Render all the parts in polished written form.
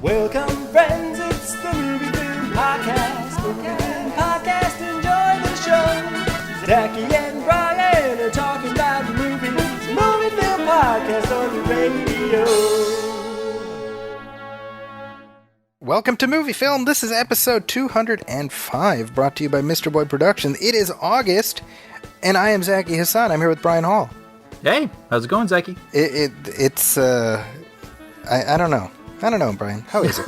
Welcome, friends, it's the Movie Film Podcast. Movie Film Podcast, enjoy the show. Zachy and Brian are talking about movies. Movie Film Podcast on the radio. Welcome to Movie Film. This is episode 205, brought to you by Mr. Boy Productions. It is August, and I am Zachy Hassan. I'm here with Brian Hall. Hey, how's it going, Zachy? I don't know. I don't know, Brian. How is it?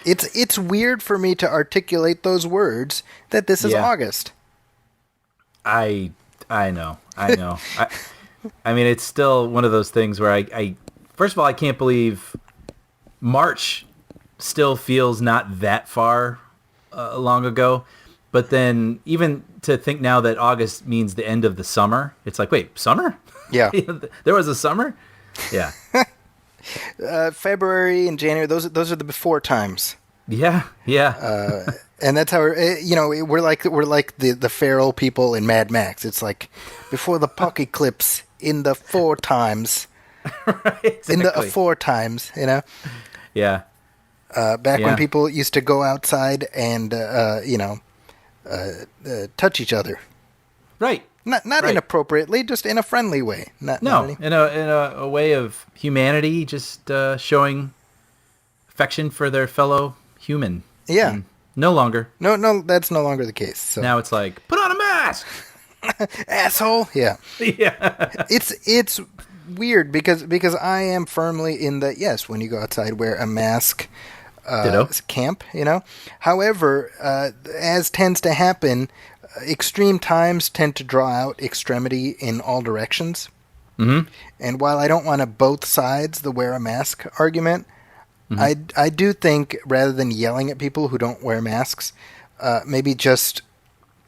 It's weird for me to articulate those words that this is August. I know. I mean, it's still one of those things where I first of all, I can't believe March still feels not that far long ago. But then even to think now that August means the end of the summer, it's like, wait, summer? Yeah. There was a summer? Yeah. February and January, those are the before times. Yeah. And that's how we're like the feral people in Mad Max. It's like before the apocalypse in the four times. Right, exactly. In the four times, you know? Yeah. Back when people used to go outside and touch each other. Right. Not right. Inappropriately, just in a friendly way. In a way of humanity, just showing affection for their fellow human. Yeah. And no longer. No, that's no longer the case. So. Now it's like, put on a mask! Asshole! Yeah. Yeah. It's weird because I am firmly in the, yes, when you go outside, wear a mask camp, you know? However, as tends to happen, extreme times tend to draw out extremity in all directions. Mm-hmm. And while I don't want to both sides the wear a mask argument, mm-hmm. I do think rather than yelling at people who don't wear masks, maybe just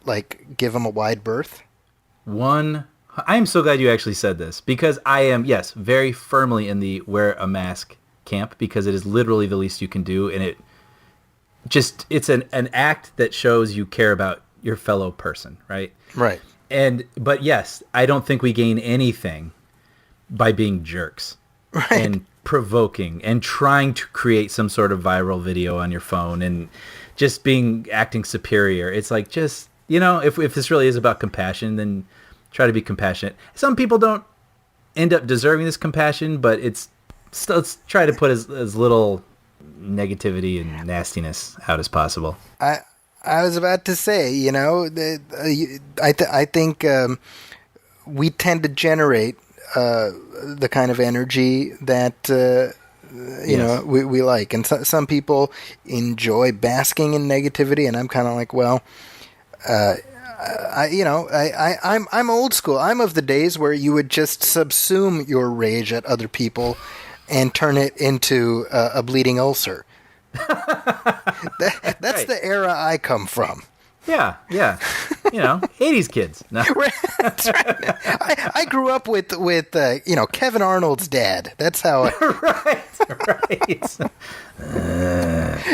like give them a wide berth. I am so glad you actually said this because I am, yes, very firmly in the wear a mask camp because it is literally the least you can do. And it's an act that shows you care about your fellow person, right? Right. But yes, I don't think we gain anything by being jerks and provoking and trying to create some sort of viral video on your phone and just acting superior. It's like, just, if this really is about compassion, then try to be compassionate. Some people don't end up deserving this compassion, but let's try to put as little negativity and nastiness out as possible. I was about to say, I think we tend to generate the kind of energy that we like, and some people enjoy basking in negativity, and I'm kind of like, well, I'm old school. I'm of the days where you would just subsume your rage at other people and turn it into a bleeding ulcer. That's right. The era I come from. Yeah. 80s kids. No. That's right. I grew up with Kevin Arnold's dad. That's how. Right.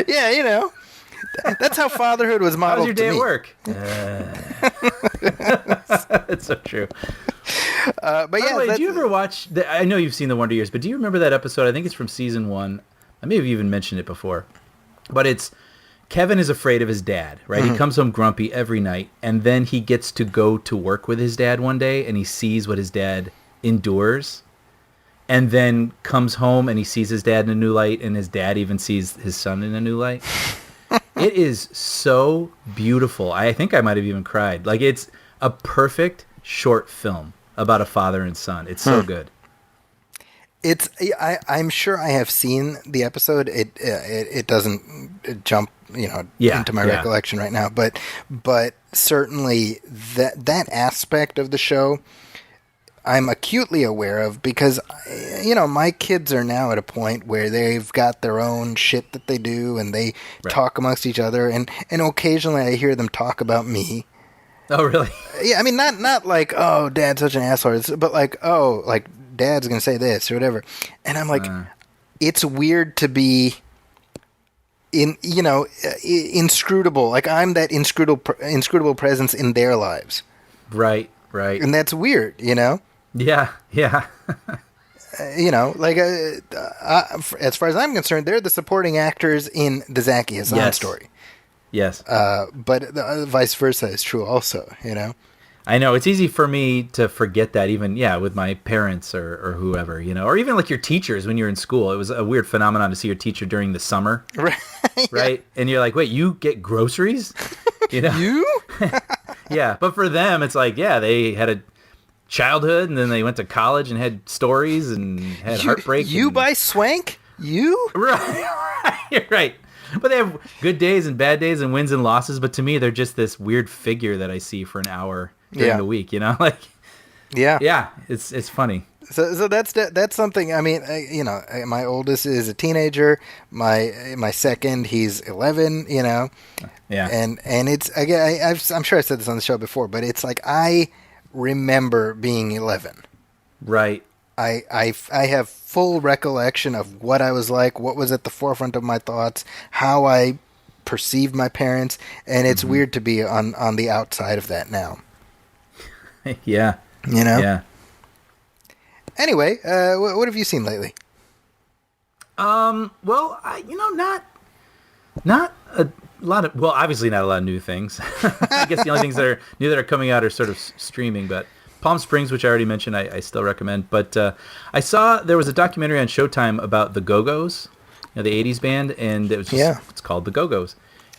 Yeah, that's how fatherhood was modeled. How's your day to at me. work? It's so true. But By the way, did you ever watch? I know you've seen The Wonder Years, but do you remember that episode? I think it's from season 1. I may have even mentioned it before, but it's Kevin is afraid of his dad, right? Mm-hmm. He comes home grumpy every night, and then he gets to go to work with his dad one day, and he sees what his dad endures, and then comes home and he sees his dad in a new light, and his dad even sees his son in a new light. It is so beautiful. I think I might have even cried. Like, it's a perfect short film about a father and son. It's so good. I'm sure I have seen the episode. It doesn't jump into my recollection right now, but certainly that aspect of the show I'm acutely aware of because my kids are now at a point where they've got their own shit that they do and they talk amongst each other, and occasionally I hear them talk about me. Oh, really? Yeah, I mean, not like, oh, Dad's such an asshole, but like, oh, like, Dad's going to say this or whatever. And I'm like, it's weird to be inscrutable. Like, I'm that inscrutable presence in their lives. Right. And that's weird, Yeah. as far as I'm concerned, they're the supporting actors in the Zaki Hassan story. Yes. But vice versa is true also, I know it's easy for me to forget that even, with my parents or whoever, or even like your teachers when you're in school. It was a weird phenomenon to see your teacher during the summer. Right. Right. And you're like, wait, you get groceries? You? Yeah. But for them, it's like, they had a childhood and then they went to college and had stories and had heartbreak. You buy swank? You? Right. Right. But they have good days and bad days and wins and losses. But to me, they're just this weird figure that I see for an hour during the week, Yeah, it's funny. So that's something. I mean, my oldest is a teenager. My second, he's 11. Yeah, and it's again. I'm sure I said this on the show before, but it's like I remember being 11. Right. I have full recollection of what I was like, what was at the forefront of my thoughts, how I perceived my parents, and it's weird to be on the outside of that now. Yeah. Yeah. Anyway, what have you seen lately? Well, not a lot of, obviously not a lot of new things. I guess the only things that are new that are coming out are sort of streaming, but Palm Springs, which I already mentioned, I still recommend. But I saw there was a documentary on Showtime about the Go-Go's, the 80s band, and it was it's called the Go-Go's.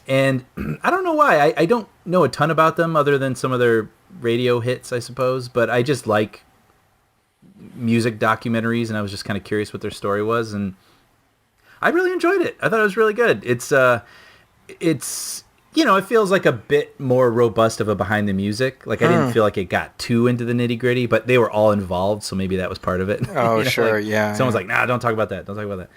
And I don't know why. I don't know a ton about them other than some of their radio hits, I suppose. But I just like music documentaries, and I was just kind of curious what their story was. And I really enjoyed it. I thought it was really good. It's it feels like a bit more robust of a behind the music. Like I didn't feel like it got too into the nitty gritty, but they were all involved, so maybe that was part of it. Oh, sure, Someone's like, "Nah, don't talk about that. Don't talk about that."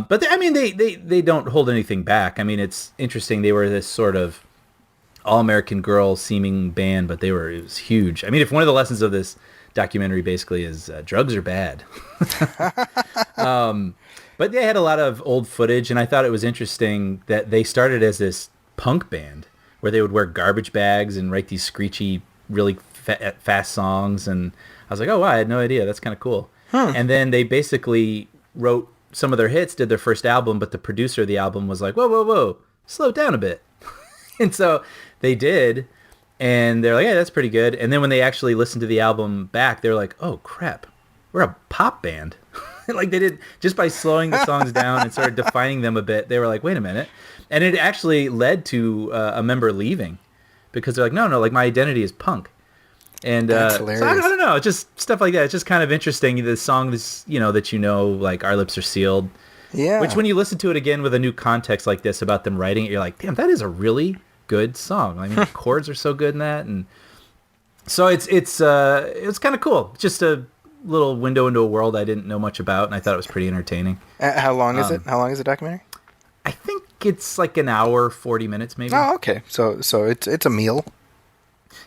But they don't hold anything back. I mean, it's interesting. They were this sort of all-American girl seeming band, but it was huge. I mean, if one of the lessons of this documentary basically is drugs are bad. But they had a lot of old footage, and I thought it was interesting that they started as this punk band where they would wear garbage bags and write these screechy, really fast songs. And I was like, oh, wow, I had no idea. That's kind of cool. And then they basically wrote some of their hits, did their first album, but the producer of the album was like, whoa, slow down a bit. And so they did, and they're like, yeah, that's pretty good. And then when they actually listened to the album back, they're like, oh, crap, we're a pop band. Like they did, just by slowing the songs down and sort of defining them a bit, they were like, wait a minute. And it actually led to a member leaving because they're like, no, like my identity is punk. And that's so hilarious. I don't know, it's just stuff like that. It's just kind of interesting. The song is, that like Our Lips Are Sealed. Yeah. Which when you listen to it again with a new context like this about them writing it, you're like, damn, that is a really good song. I mean, the chords are so good in that. And so it's kind of cool. Just a little window into a world I didn't know much about, and I thought it was pretty entertaining. How long is it? How long is the documentary? I think it's like an hour, 40 minutes maybe. Oh, okay. So it's a meal.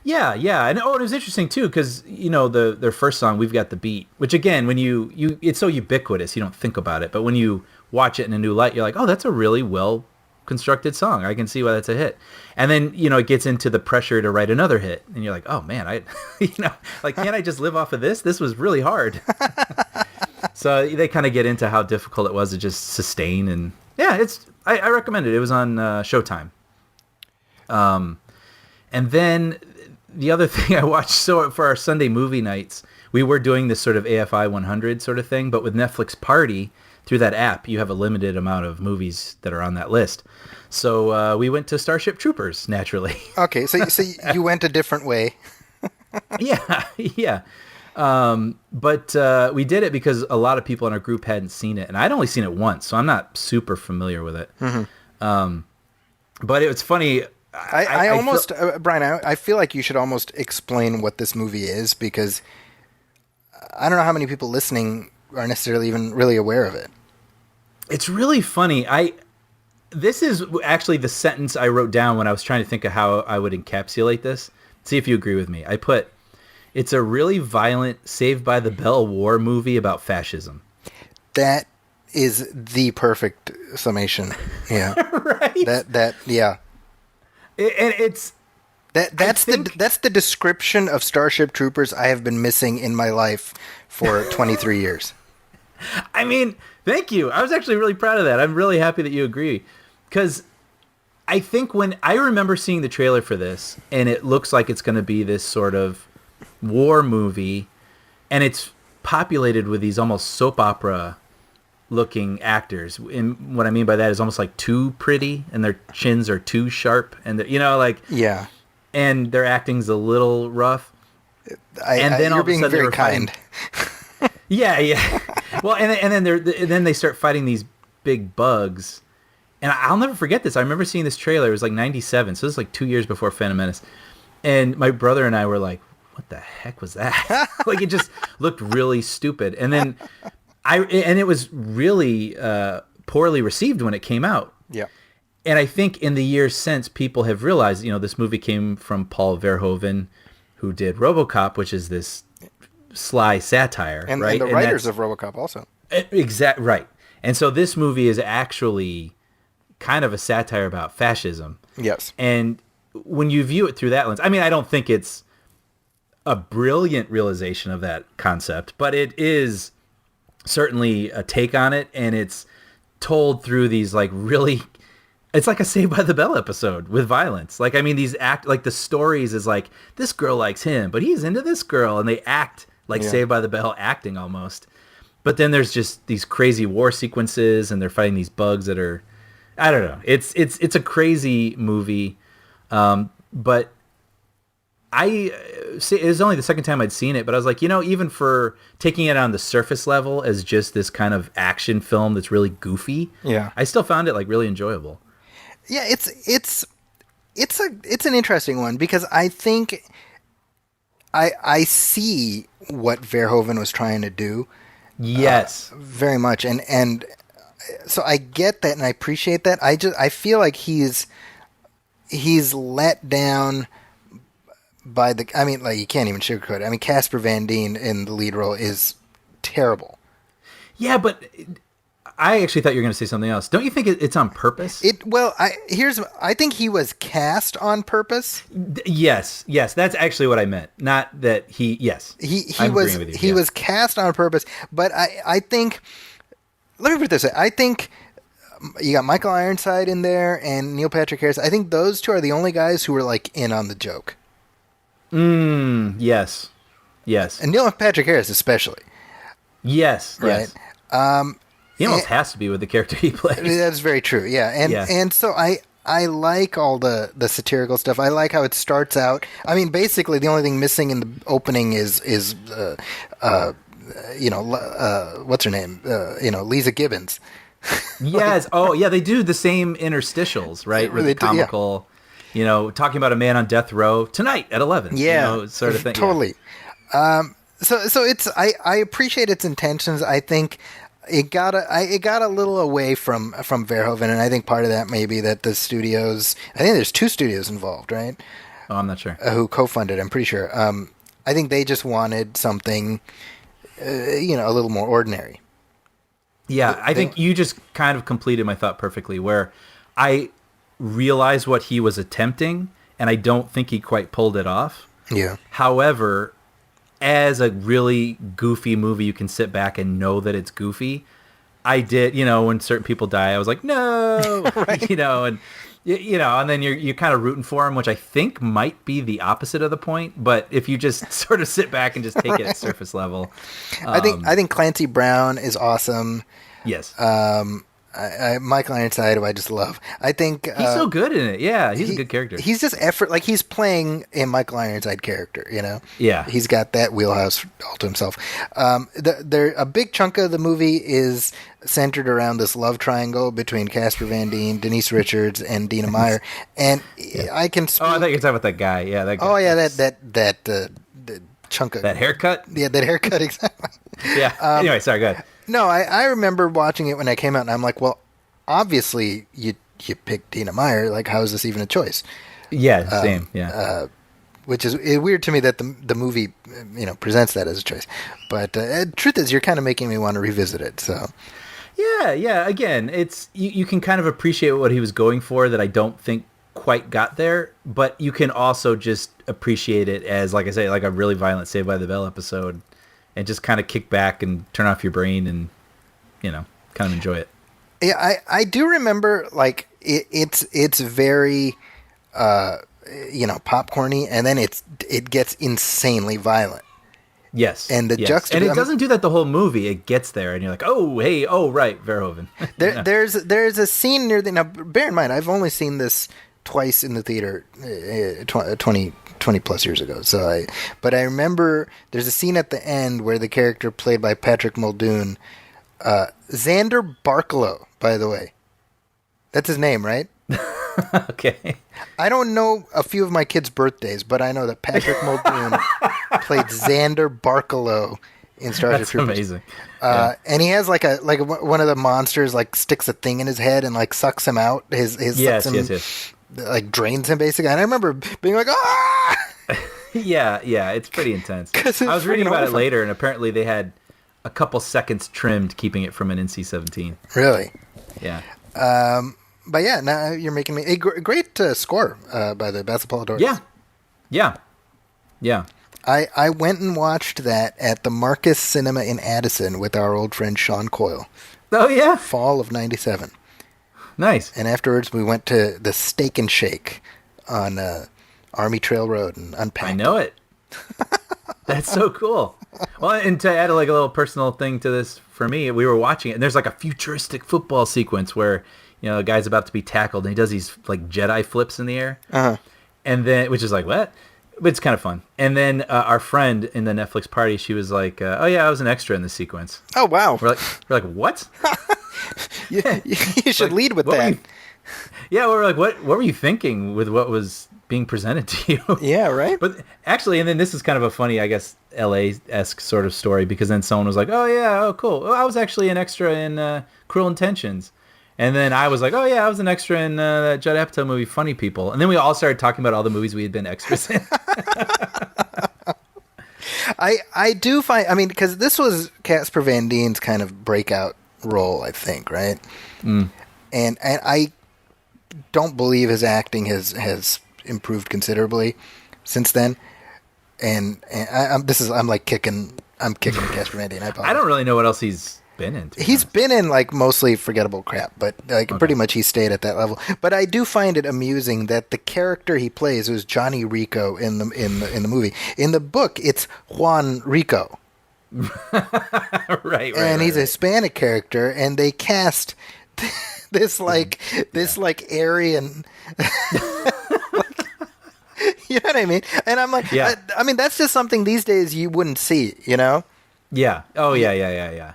Yeah. And it was interesting too because their first song, We've Got the Beat, which again, when you it's so ubiquitous, you don't think about it, but when you watch it in a new light, you're like, oh, that's a really well constructed song. I can see why that's a hit. And then it gets into the pressure to write another hit, and you're like, oh man, I like, can't I just live off of this? This was really hard. So they kind of get into how difficult it was to just sustain, and yeah, I recommend it. It was on Showtime. And then the other thing I watched, so for our Sunday movie nights, we were doing this sort of AFI 100 sort of thing, but with Netflix Party, through that app, you have a limited amount of movies that are on that list. So we went to Starship Troopers, naturally. Okay, so you went a different way. Yeah. But we did it because a lot of people in our group hadn't seen it, and I'd only seen it once, so I'm not super familiar with it. But it was funny. I almost, Brian, I feel like you should almost explain what this movie is, because I don't know how many people listening are necessarily even really aware of it. It's really funny. This is actually the sentence I wrote down when I was trying to think of how I would encapsulate this. See if you agree with me. I put, it's a really violent Saved by the Bell war movie about fascism. That is the perfect summation. Yeah. Right? Yeah. That's the description of Starship Troopers I have been missing in my life for 23 years. I mean, thank you. I was actually really proud of that. I'm really happy that you agree. Because I think when I remember seeing the trailer for this, and it looks like it's going to be this sort of war movie, and it's populated with these almost soap opera looking actors. And what I mean by that is almost like too pretty, and their chins are too sharp, and yeah, and their acting's a little rough. You're being very kind. Yeah. Well, and then they start fighting these big bugs, and I'll never forget this. I remember seeing this trailer. It was like '97, so this is like 2 years before Phantom Menace, and my brother and I were like, "What the heck was that?" Like, it just looked really stupid. And then it was really poorly received when it came out. Yeah. And I think in the years since, people have realized, this movie came from Paul Verhoeven, who did RoboCop, which is this sly satire, and, right? And the writers of RoboCop also. Right. And so this movie is actually kind of a satire about fascism. Yes. And when you view it through that lens, I mean, I don't think it's a brilliant realization of that concept, but it is certainly a take on it, and it's told through these like really, it's like a Saved by the Bell episode with violence. Like, I mean, the stories is like, this girl likes him, but he's into this girl, and they act like Saved by the Bell acting almost. But then there's just these crazy war sequences, and they're fighting these bugs that are, I don't know. It's a crazy movie. But it was only the second time I'd seen it, but I was like, even for taking it on the surface level as just this kind of action film that's really goofy, I still found it like really enjoyable. Yeah, it's an interesting one, because I think I see what Verhoeven was trying to do. Yes, very much, and so I get that and I appreciate that. I feel like he's let down by you can't even sugarcoat it. I mean, Casper Van Dien in the lead role is terrible. Yeah, but I actually thought you were going to say something else. Don't you think it's on purpose? I think he was cast on purpose. Yes, that's actually what I meant. Not that he was cast on purpose, but I think, let me put it this way. I think you got Michael Ironside in there and Neil Patrick Harris. I think those two are the only guys who were like in on the joke. Yes. And Neil Patrick Harris especially. Yes. Right. He almost has to be with the character he plays. That's very true. Yeah. And so I like all the satirical stuff. I like how it starts out. I mean, basically the only thing missing in the opening is what's her name? Lisa Gibbons. Yes. Oh, yeah. They do the same interstitials, right? With the comical, talking about a man on death row tonight at 11. Yeah. Sort of thing. Totally. Yeah. So it's, I appreciate its intentions. I think it got a little away from Verhoeven, and I think part of that may be that the studios, I think there's 2 studios involved, right? Oh, I'm not sure. Who co-funded, I'm pretty sure. I think they just wanted something, a little more ordinary. Yeah, I think you just kind of completed my thought perfectly, where I realized what he was attempting, and I don't think he quite pulled it off. Yeah. However, as a really goofy movie, you can sit back and know that it's goofy. I did, when certain people die, I was like, no, right. And then you're kind of rooting for him, which I think might be the opposite of the point. But if you just sort of sit back and just take it at surface level, I think Clancy Brown is awesome. Yes. Michael Ironside, who I just love. I think he's so good in it. Yeah, he's a good character. He's just effort, like he's playing a Michael Ironside character. Yeah, he's got that wheelhouse all to himself. A big chunk of the movie is centered around this love triangle between Casper Van Dien, Denise Richards, and Dina Meyer. And I can. I thought you were talking about that guy. Yeah, that guy. Oh yeah, that chunk of that haircut. Yeah, that haircut exactly. Yeah. Anyway, sorry. Go ahead. No, I remember watching it when I came out, and I'm like, well, obviously you picked Dina Meyer. Like, how is this even a choice? Yeah, same. Yeah. Which is weird to me that the movie, presents that as a choice. But truth is, you're kind of making me want to revisit it. So. Yeah. Again, it's you can kind of appreciate what he was going for that I don't think quite got there, but you can also just appreciate it as, like I say, like a really violent Saved by the Bell episode, and just kind of kick back and turn off your brain and kind of enjoy it. Yeah, I do remember, like, it's very, popcorny, and then it gets insanely violent. Yes. And the and it doesn't do that the whole movie. It gets there, and you're like, oh, hey, oh, right, Verhoeven. There's a scene near the... Now, bear in mind, I've only seen this twice in the theater 20 plus years ago. But I remember there's a scene at the end where the character played by Patrick Muldoon, Xander Barkalow, by the way. That's his name, right? Okay. I don't know a few of my kids' birthdays, but I know that Patrick Muldoon played Xander Barkalow in Starship Troopers. That's amazing. And he has like one of the monsters like sticks a thing in his head and like sucks him out. Yes. Like drains him basically. And I remember being like, ah! Yeah, it's pretty intense. I was reading about it later, and apparently they had a couple seconds trimmed, keeping it from an NC-17. Really? Yeah. But yeah, now you're making me a great score by the Basil Poledouris. Yeah. I went and watched that at the Marcus Cinema in Addison with our old friend Sean Coyle. Oh yeah, fall of '97. Nice. And afterwards, we went to the Steak and Shake on Army Trail Road and unpacked. I know it. That's so cool. Well, and to add like a little personal thing to this, for me, we were watching it, and there's like a futuristic football sequence where a guy's about to be tackled, and he does these like Jedi flips in the air, and then which is like what? But it's kind of fun. And then our friend in the Netflix party, she was like, "Oh yeah, I was an extra in this sequence." Oh wow! We're like, what? Yeah, you should like, lead with that. Yeah, we're like, what were you thinking with what was being presented to you? Yeah, right. But actually, and then this is kind of a funny, I guess, LA-esque sort of story, because then someone was like, "Oh yeah, oh cool. Oh, I was actually an extra in Cruel Intentions." And then I was like, "Oh yeah, I was an extra in that Judd Apatow movie, Funny People." And then we all started talking about all the movies we had been extras in. I do find, I mean, because this was Casper Van Dien's kind of breakout role, I think, right? And I don't believe his acting has improved considerably since then. And I'm like kicking Casper Van Dien. I don't really know what else he's been in. He's been in like mostly forgettable crap, but like pretty much he stayed at that level. But I do find it amusing that the character he plays was Johnny Rico in the movie. In the book, it's Juan Rico. right. And he's a Hispanic character, and they cast this Aryan. You know what I mean? And I'm like, I mean, that's just something these days you wouldn't see, you know? Yeah. Oh, yeah.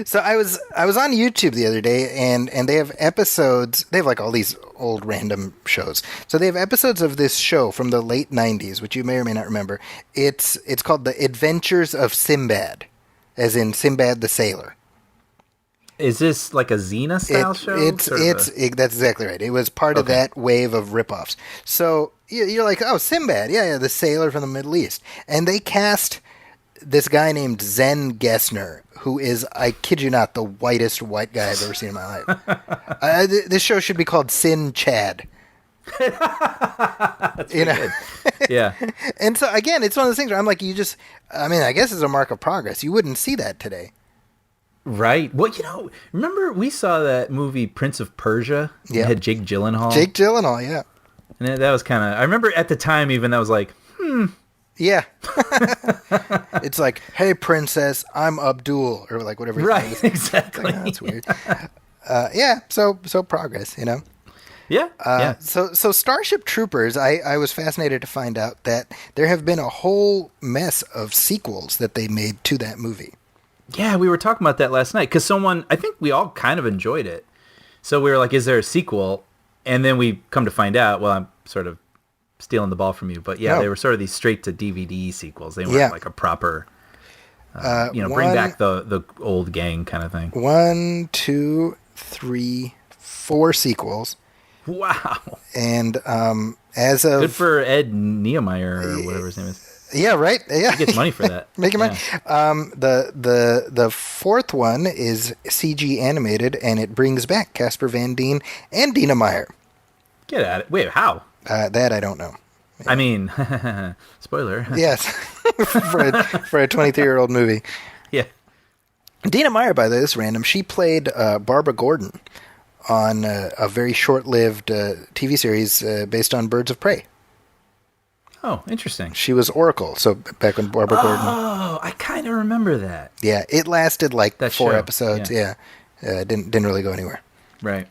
So I was on YouTube the other day, and they have episodes. They have like all these old random shows. So they have episodes of this show from the late '90s, which you may or may not remember. It's called The Adventures of Sinbad, as in Sinbad the Sailor. Is this like a Xena style show? That's exactly right. It was part of that wave of ripoffs. So you're like, oh, Sinbad, yeah, the sailor from the Middle East, and they cast this guy named Zen Gessner, who is, I kid you not, the whitest white guy I've ever seen in my life. This show should be called Sin Chad. That's good. Yeah. And so, again, it's one of those things where I'm like, I guess it's a mark of progress. You wouldn't see that today. Right. Well, remember we saw that movie Prince of Persia? Yeah. It had Jake Gyllenhaal. Yeah. And that was kind of, I remember at the time even that was like, Yeah. It's like, hey, princess, I'm Abdul, or like whatever. Right, exactly. Like, oh, that's weird. Yeah, so progress, you know? Yeah. So Starship Troopers, I was fascinated to find out that there have been a whole mess of sequels that they made to that movie. Yeah, we were talking about that last night, because I think we all kind of enjoyed it. So we were like, is there a sequel? And then we come to find out, well, I'm sort of stealing the ball from you, but they were sort of these straight to DVD sequels. They weren't like a proper, bring back the old gang kind of thing. 1, 2, 3, 4 sequels. Wow. And as of good for Ed Niemeyer or whatever his name is. Yeah, right. Yeah, he gets money for that. Making money. The fourth one is CG animated, and it brings back Casper Van Dien and Dina Meyer. Get at it. Wait, how? That I don't know. Yeah. I mean, spoiler. Yes, for a 23-year-old movie. Yeah. Dina Meyer, by the way, this is random. She played Barbara Gordon on a very short-lived TV series based on Birds of Prey. Oh, interesting. She was Oracle, so back when Barbara Gordon... Oh, I kind of remember that. Yeah, it lasted like that 4 show. episodes. Yeah, didn't really go anywhere. Right.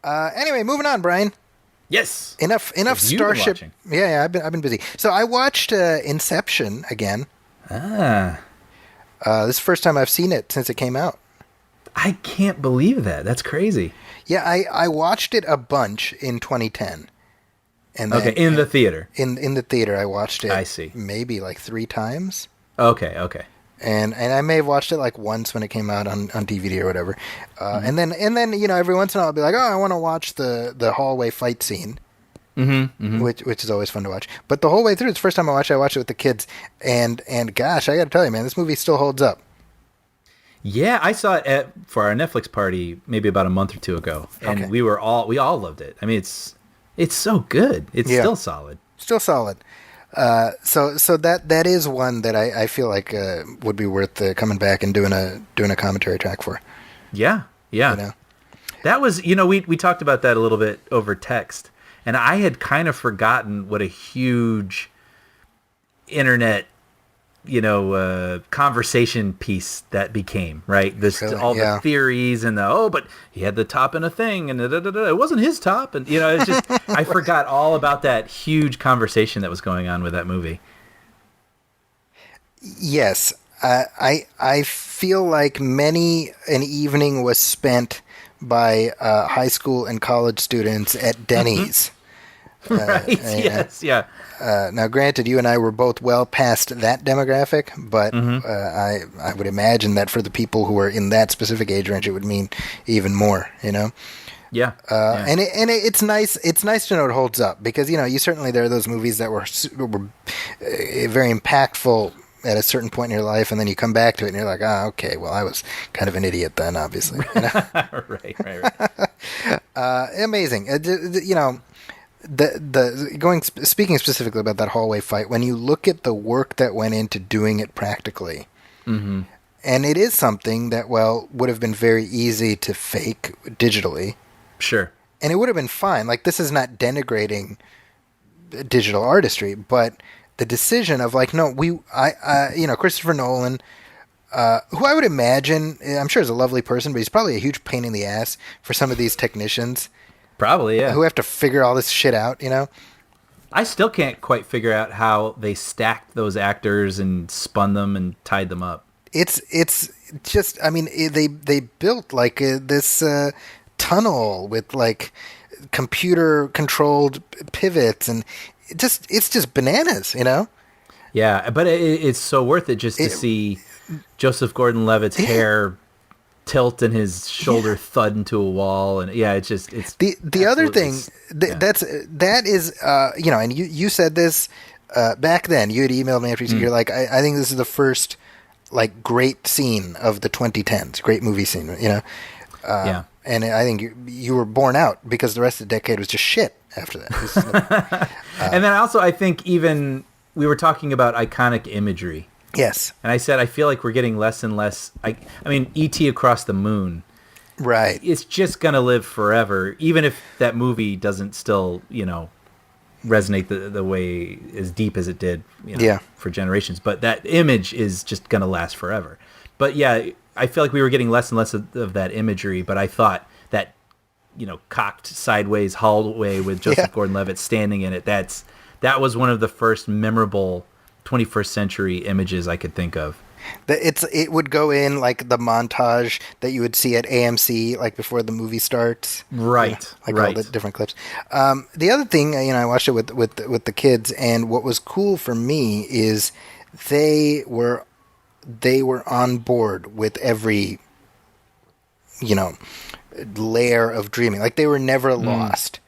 Anyway, moving on, Brian. Yes. Enough Starship. Yeah, I've been busy. So I watched Inception again. This is the first time I've seen it since it came out. I can't believe that. That's crazy. Yeah, I watched it a bunch in 2010. And then, in the theater. In the theater, I watched it. I see. Maybe like 3 times. Okay. And I may have watched it like once when it came out on DVD or whatever. And then every once in a while I'll be like, oh, I want to watch the hallway fight scene. Which is always fun to watch. But the whole way through, it's the first time I watched it with the kids, and gosh, I got to tell you, man, this movie still holds up. Yeah, I saw it for our Netflix party maybe about a month or 2 ago, and we all loved it. I mean, it's so good. It's still solid. Still solid. So that is one that I feel like would be worth coming back and doing a commentary track for. Yeah. That was, we talked about that a little bit over text, and I had kind of forgotten what a huge internet, conversation piece that became, right? The theories and but he had the top in a thing and it wasn't his top, and it's just I forgot all about that huge conversation that was going on with that movie. Yes, I feel like many an evening was spent by high school and college students at Denny's. Right. Yes. Yeah. Now, granted, you and I were both well past that demographic, but I would imagine that for the people who are in that specific age range, it would mean even more. Yeah. And it's nice. It's nice to know it holds up because you certainly there are those movies that were very impactful at a certain point in your life, and then you come back to it and you're like, okay, well, I was kind of an idiot then, obviously. Right. Amazing. Speaking specifically about that hallway fight, when you look at the work that went into doing it practically, and it is something that would have been very easy to fake digitally. Sure. And it would have been fine. Like, this is not denigrating digital artistry, but the decision of Christopher Nolan, who I would imagine, I'm sure is a lovely person, but he's probably a huge pain in the ass for some of these technicians. Probably, yeah. Who have to figure all this shit out, I still can't quite figure out how they stacked those actors and spun them and tied them up. It's just, I mean, they built like this tunnel with like computer controlled pivots, and it's just bananas, Yeah, but it's so worth it just to see Joseph Gordon-Levitt's hair tilt and his shoulder thud into a wall, and it's the other thing that is and you said this back then. You had emailed me after you're like, I think this is the first like great scene of the 2010s, great movie scene, and I think you were borne out because the rest of the decade was just shit after that. And then also I think even we were talking about iconic imagery. Yes. And I said, I feel like we're getting less and less. I mean, E.T. Across the Moon. Right. It's just going to live forever, even if that movie doesn't still, resonate the way as deep as it did for generations. But that image is just going to last forever. But yeah, I feel like we were getting less and less of that imagery. But I thought that, cocked sideways hallway with Joseph Gordon-Levitt standing in it, that was one of the first memorable 21st century images I could think of. It would go in like the montage that you would see at AMC like before the movie starts. Right. All the different clips. The other thing, I watched it with the kids, and what was cool for me is they were on board with every layer of dreaming. Like, they were never lost.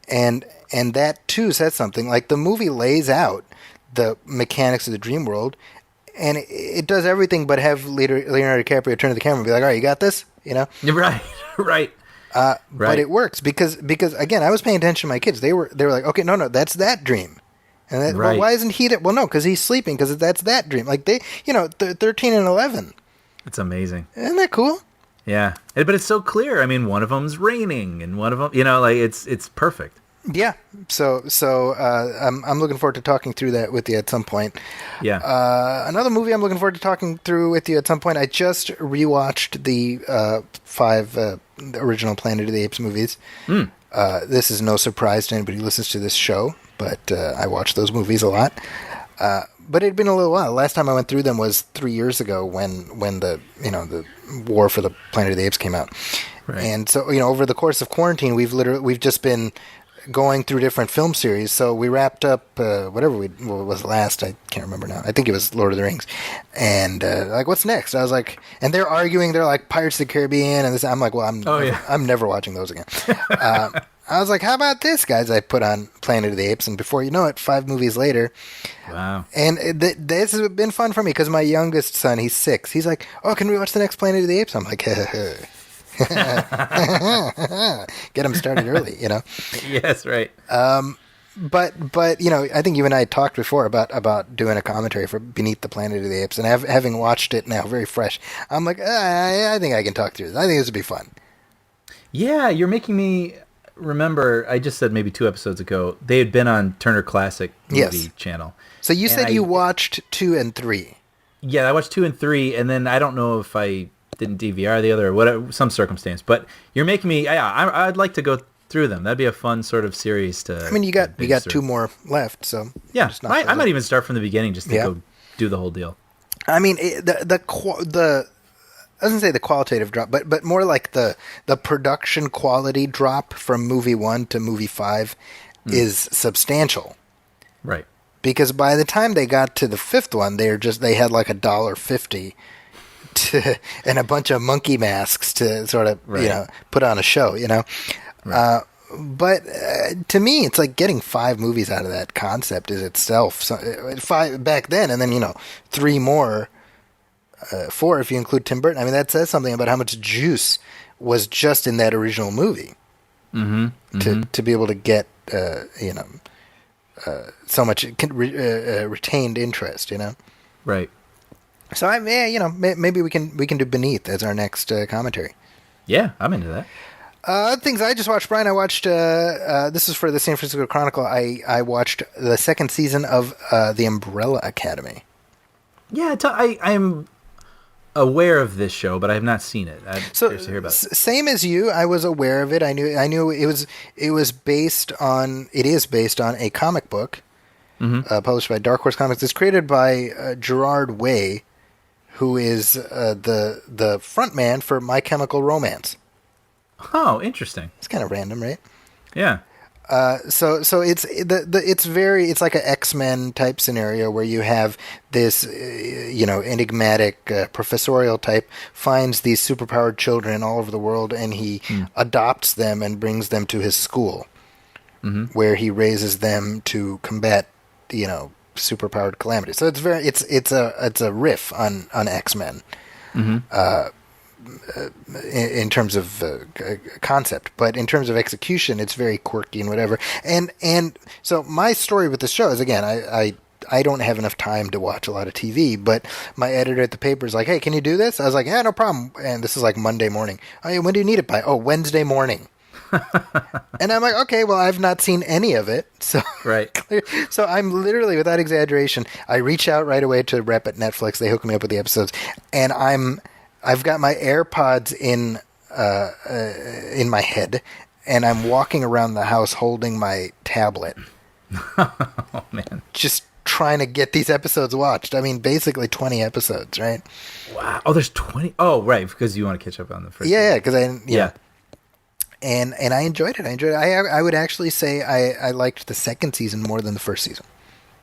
And that too says something. Like, the movie lays out the mechanics of the dream world, and it does everything but have Leonardo DiCaprio turn to the camera and be like, all right, you got this? Right. But it works because again, I was paying attention to my kids. They were like, okay, no, that's that dream. And well, why isn't he? Well, no, because he's sleeping. Because that's that dream. Like 13 and 11, It's amazing. Isn't that cool? Yeah, but it's so clear. I mean, one of them's raining, and one of them, like it's perfect. Yeah. So I'm looking forward to talking through that with you at some point. Yeah. Another movie I'm looking forward to talking through with you at some point. I just rewatched the 5 original Planet of the Apes movies. This is no surprise to anybody who listens to this show, but I watch those movies a lot. But it had been a little while. Last time I went through them was 3 years ago when the the War for the Planet of the Apes came out. Right. And so over the course of quarantine, we've just been going through different film series. So we wrapped up what was last. I can't remember now. I think it was Lord of the Rings. And like, what's next? I was like, and they're arguing. They're like Pirates of the Caribbean, and this. I'm like, well, I'm never watching those again. I was like, how about this, guys? I put on Planet of the Apes, and before you know it, 5 movies later. Wow. And this has been fun for me because my youngest son, he's 6. He's like, oh, can we watch the next Planet of the Apes? I'm like, get him started early, Yes, right. But I think you and I talked before about doing a commentary for Beneath the Planet of the Apes, and having watched it now, very fresh, I'm like, I think I can talk through this. I think this would be fun. Yeah, you're making me remember. I just said maybe 2 episodes ago they had been on Turner Classic Movie Channel. So you said you watched 2 and 3. Yeah, I watched 2 and 3, and then I don't know if I didn't DVR the other or whatever, some circumstance. But you're making me. Yeah, I'd like to go through them. That'd be a fun sort of series to. I mean, you got 2 more left, so yeah. I might even start from the beginning just to go do the whole deal. I mean, I wasn't say the qualitative drop, but more like the production quality drop from movie 1 to movie 5 is substantial. Right. Because by the time they got to the 5th one, they had like $1.50 and a bunch of monkey masks to sort of put on a show, Right. But to me, it's like getting 5 movies out of that concept is itself 5 back then, and then 3 more, 4 if you include Tim Burton. I mean, that says something about how much juice was just in that original movie. To be able to get so much retained interest, Right. So maybe we can do Beneath as our next commentary. Yeah, I'm into that. Things I just watched, Brian. I watched. This is for the San Francisco Chronicle. I watched the 2nd season of The Umbrella Academy. Yeah, I'm aware of this show, but I have not seen it. I'm curious to hear about it. Same as you, I was aware of it. I knew it was. It is based on a comic book published by Dark Horse Comics. It's created by Gerard Way, who is the front man for My Chemical Romance. Oh, interesting. It's kind of random, right? Yeah. So it's like an X-Men type scenario where you have this enigmatic professorial type finds these superpowered children all over the world, and he adopts them and brings them to his school, where he raises them to combat superpowered calamity. So it's a riff on X-Men. In terms of concept, but in terms of execution, it's very quirky and whatever. And so my story with this show is, again, I don't have enough time to watch a lot of TV, but my editor at the paper is like, hey, can you do this? I was like, yeah, no problem. And this is like Monday morning. Oh, yeah, when do you need it by? Oh, Wednesday morning. And I'm like, okay, well, I've not seen any of it. So right. So I'm literally, without exaggeration, I reach out right away to the rep at Netflix. They hook me up with the episodes, and I've got my AirPods in my head, and I'm walking around the house holding my tablet. Oh, man. Just trying to get these episodes watched. I mean, basically 20 episodes, right? Wow. Oh, there's 20? Oh, right, because you want to catch up on the first Yeah, because And I enjoyed it. I would actually say I liked the 2nd season more than the 1st season.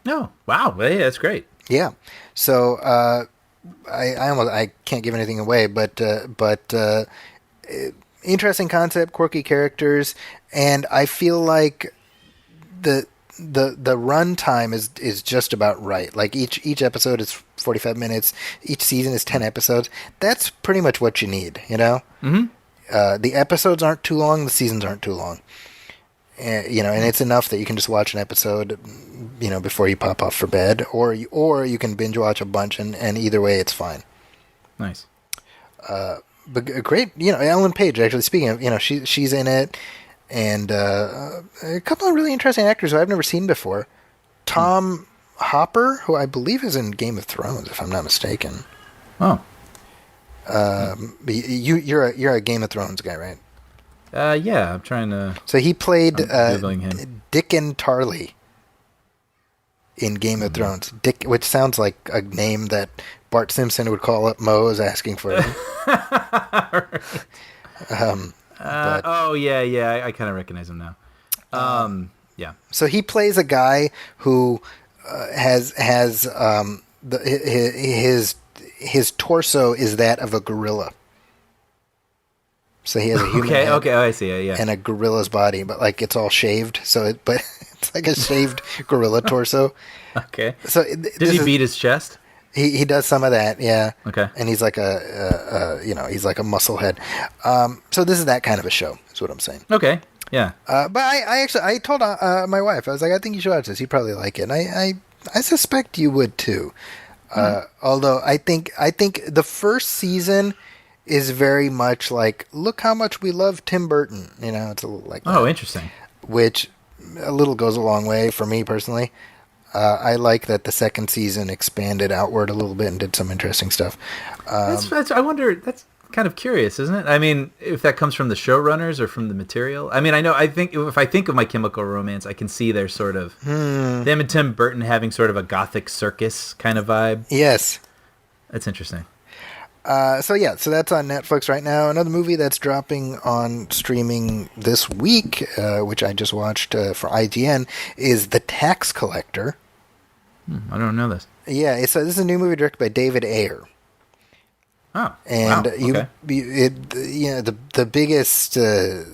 Oh, wow. Well, yeah, that's great. Yeah. So, I can't give anything away, but interesting concept, quirky characters, and I feel like the run time is just about right. Like each episode is 45 minutes. Each season is 10 episodes. That's pretty much what you need, Mm-hmm. The episodes aren't too long. The seasons aren't too long. And it's enough that you can just watch an episode, before you pop off for bed, or you can binge watch a bunch, and either way, it's fine. Nice. But great, Ellen Page, actually, speaking of, she's in it, and a couple of really interesting actors who I've never seen before. Tom Hopper, who I believe is in Game of Thrones, if I'm not mistaken. Oh. You're a Game of Thrones guy, right? Yeah, I'm trying to... So he played him. Dickon Tarley in Game of Thrones. Dick, which sounds like a name that Bart Simpson would call up Moe's asking for him. I kind of recognize him now. Yeah. So he plays a guy who has his torso is that of a gorilla. So he has a human head I see it, yeah. and a gorilla's body, but like it's all shaved. But it's like a shaved gorilla torso. Okay. So does he beat his chest? He does some of that, yeah. Okay. And he's like he's like a musclehead. So this is that kind of a show, is what I'm saying. Okay. Yeah. But I told my wife, I was like, I think you should watch this. You'd probably like it. And I suspect you would too. Although I think the first season is very much like, look how much we love Tim Burton. It's a little like that. Oh, interesting. Which a little goes a long way for me personally. I like that the second season expanded outward a little bit and did some interesting stuff. I wonder, that's kind of curious, isn't it? I mean, if that comes from the showrunners or from the material. I mean, I think if I think of My Chemical Romance, I can see their sort of them and Tim Burton having sort of a gothic circus kind of vibe. Yes. That's interesting. So that's on Netflix right now. Another movie that's dropping on streaming this week, which I just watched for IGN, is The Tax Collector. I don't know this. Yeah, so this is a new movie directed by David Ayer. Oh, and wow. Okay. The biggest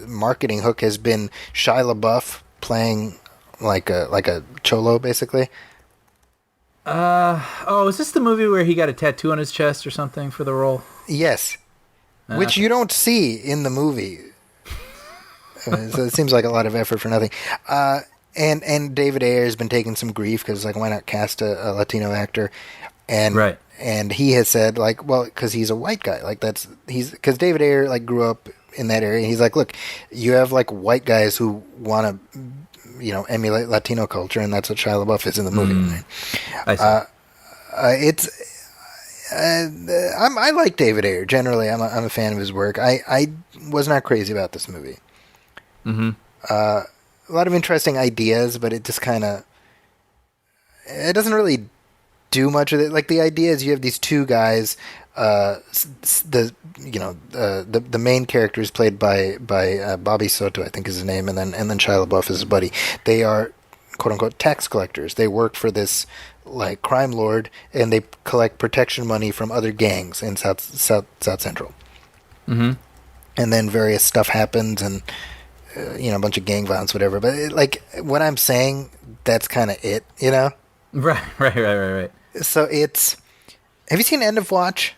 marketing hook has been Shia LaBeouf playing like a cholo, basically. Is this the movie where he got a tattoo on his chest or something for the role? Yes, which you don't see in the movie. So it seems like a lot of effort for nothing. And David Ayer has been taking some grief because like, why not cast a Latino actor? And right. And he has said like, well, because he's a white guy, like because David Ayer like grew up in that area. And he's like, look, you have like white guys who want to, emulate Latino culture, and that's what Shia LaBeouf is in the movie. Right? I see. I like David Ayer generally. I'm a fan of his work. I was not crazy about this movie. Mm-hmm. A lot of interesting ideas, but it just kind of it doesn't really do much of it. Like the idea is you have these two guys. The main character is played by Bobby Soto, I think is his name, and then Shia LaBeouf is his buddy. They are quote unquote tax collectors. They work for this like crime lord, and they collect protection money from other gangs in South Central. Mm-hmm. And then various stuff happens, and a bunch of gang violence, whatever. But like what I'm saying, that's kind of it, Right. So it's. Have you seen End of Watch?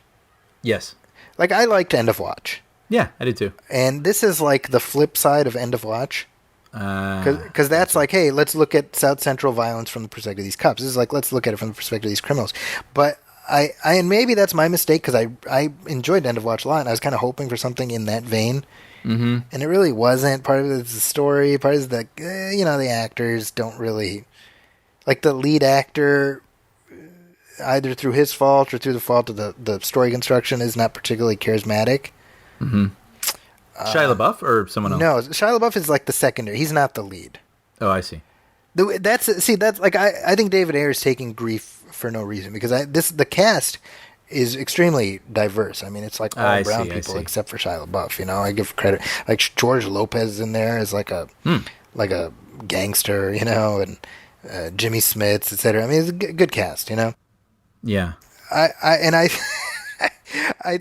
Yes. Like, I liked End of Watch. Yeah, I did too. And this is like the flip side of End of Watch. Because that's like, hey, let's look at South Central violence from the perspective of these cops. This is like, let's look at it from the perspective of these criminals. But and maybe that's my mistake because I enjoyed End of Watch a lot, and I was kind of hoping for something in that vein. Mm-hmm. And it really wasn't. Part of it is the story. Part of it is the actors don't really... Like, the lead actor... either through his fault or through the fault of the story construction, is not particularly charismatic. Mm-hmm. Shia LaBeouf or someone else? No, Shia LaBeouf is like the secondary. He's not the lead. Oh, I see. That's like I think David Ayer is taking grief for no reason because the cast is extremely diverse. I mean, it's like all brown people except for Shia LaBeouf. I give credit. Like George Lopez is in there as like a gangster, and Jimmy Smits, etc. I mean, it's a good cast, Yeah. I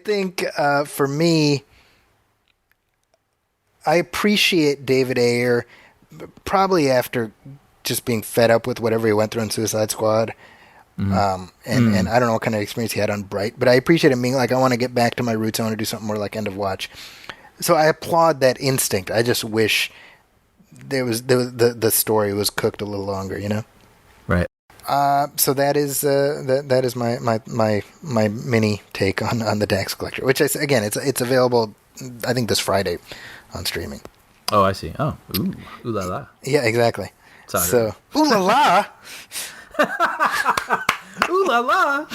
think for me, I appreciate David Ayer probably after just being fed up with whatever he went through in Suicide Squad. And I don't know what kind of experience he had on Bright, but I appreciate him being like, I want to get back to my roots. I want to do something more like End of Watch. So I applaud that instinct. I just wish the story was cooked a little longer, Right. So that is that is my mini take on the Tax Collector, which again it's available I think this Friday on streaming. Oh, I see. Oh, ooh la la. Yeah, exactly. Sorry. So ooh la la. Ooh la la.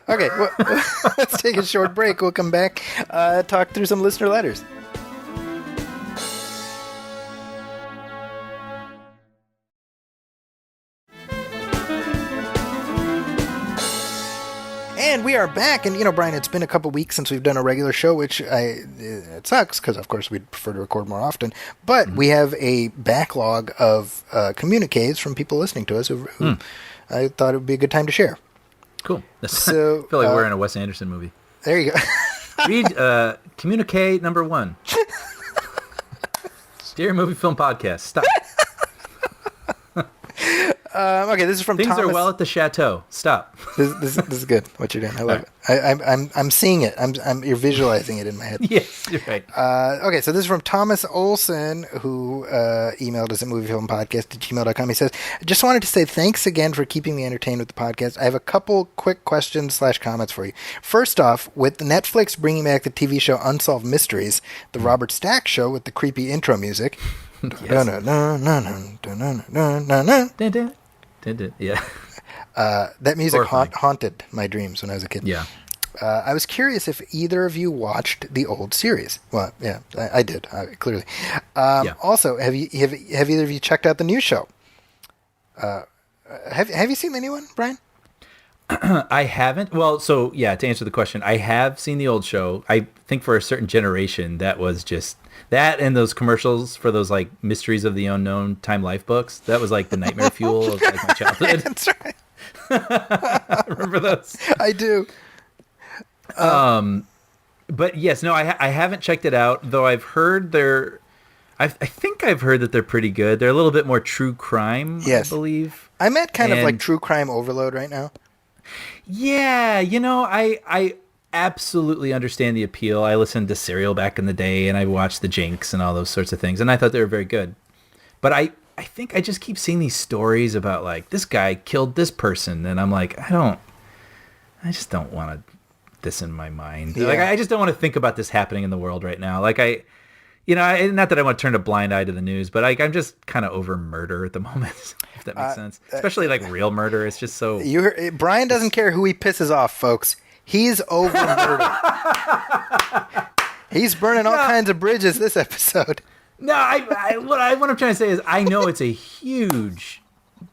Okay, well, let's take a short break. We'll come back, talk through some listener letters. And we are back, and Brian, it's been a couple weeks since we've done a regular show, which it sucks because, of course, we'd prefer to record more often. But we have a backlog of communiques from people listening to us who I thought it would be a good time to share. Cool. So, I feel like we're in a Wes Anderson movie. There you go. Read communique number 1. Dear Movie Film Podcast, stop. Okay, this is from Things Thomas. are well at the chateau. Stop. This is good. What you're doing, I love it. I'm seeing it. You're visualizing it in my head. Yes, you're right. Okay, so this is from Thomas Olson, who emailed us at moviefilmpodcast@gmail.com. He says, I just wanted to say thanks again for keeping me entertained with the podcast. I have a couple quick questions / comments for you. First off, with Netflix bringing back the TV show Unsolved Mysteries, the Robert Stack show with the creepy intro music. Yeah. That music haunted my dreams when I was a kid. Yeah. I was curious if either of you watched the old series. Well, yeah, I did, clearly. Also, have either of you checked out the new show? Have you seen the new one, Brian? I haven't. Well, so yeah, to answer the question, I have seen the old show. I think for a certain generation, that was just that, and those commercials for those like Mysteries of the Unknown Time Life books. That was like the nightmare fuel of like my childhood. That's right. Remember those? I do. But yes, no, I haven't checked it out, though. I've heard I think I've heard that they're pretty good. They're a little bit more true crime, yes. I believe. I'm at kind of like true crime overload right now. Yeah, I absolutely understand the appeal. I listened to Serial back in the day, and I watched The Jinx and all those sorts of things, and I thought they were very good. But I think I just keep seeing these stories about, like, this guy killed this person, and I'm like, I just don't want this in my mind. Yeah. Like, I just don't want to think about this happening in the world right now. Like, not that I want to turn a blind eye to the news, but I'm just kind of over murder at the moment, if that makes sense. Especially like real murder. It's just so... Brian doesn't care who he pisses off, folks. He's over murder. He's burning all kinds of bridges this episode. No, what I'm trying to say is I know it's a huge...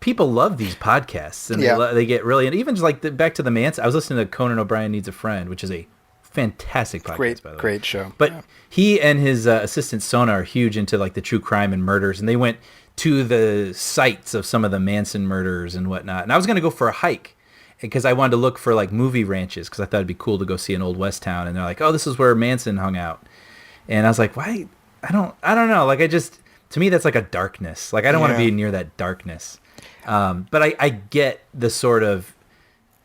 People love these podcasts, and they get really... And even just like back to the Manson... I was listening to Conan O'Brien Needs a Friend, which is a fantastic podcast, by the way. Great show. But he and his assistant Sona are huge into like the true crime and murders, and they went to the sites of some of the Manson murders and whatnot. And I was going to go for a hike because I wanted to look for like movie ranches because I thought it'd be cool to go see an old West town. And they're like, oh, this is where Manson hung out. And I was like, why? I don't know. Like to me, that's like a darkness. Like I don't want to be near that darkness. But I get the sort of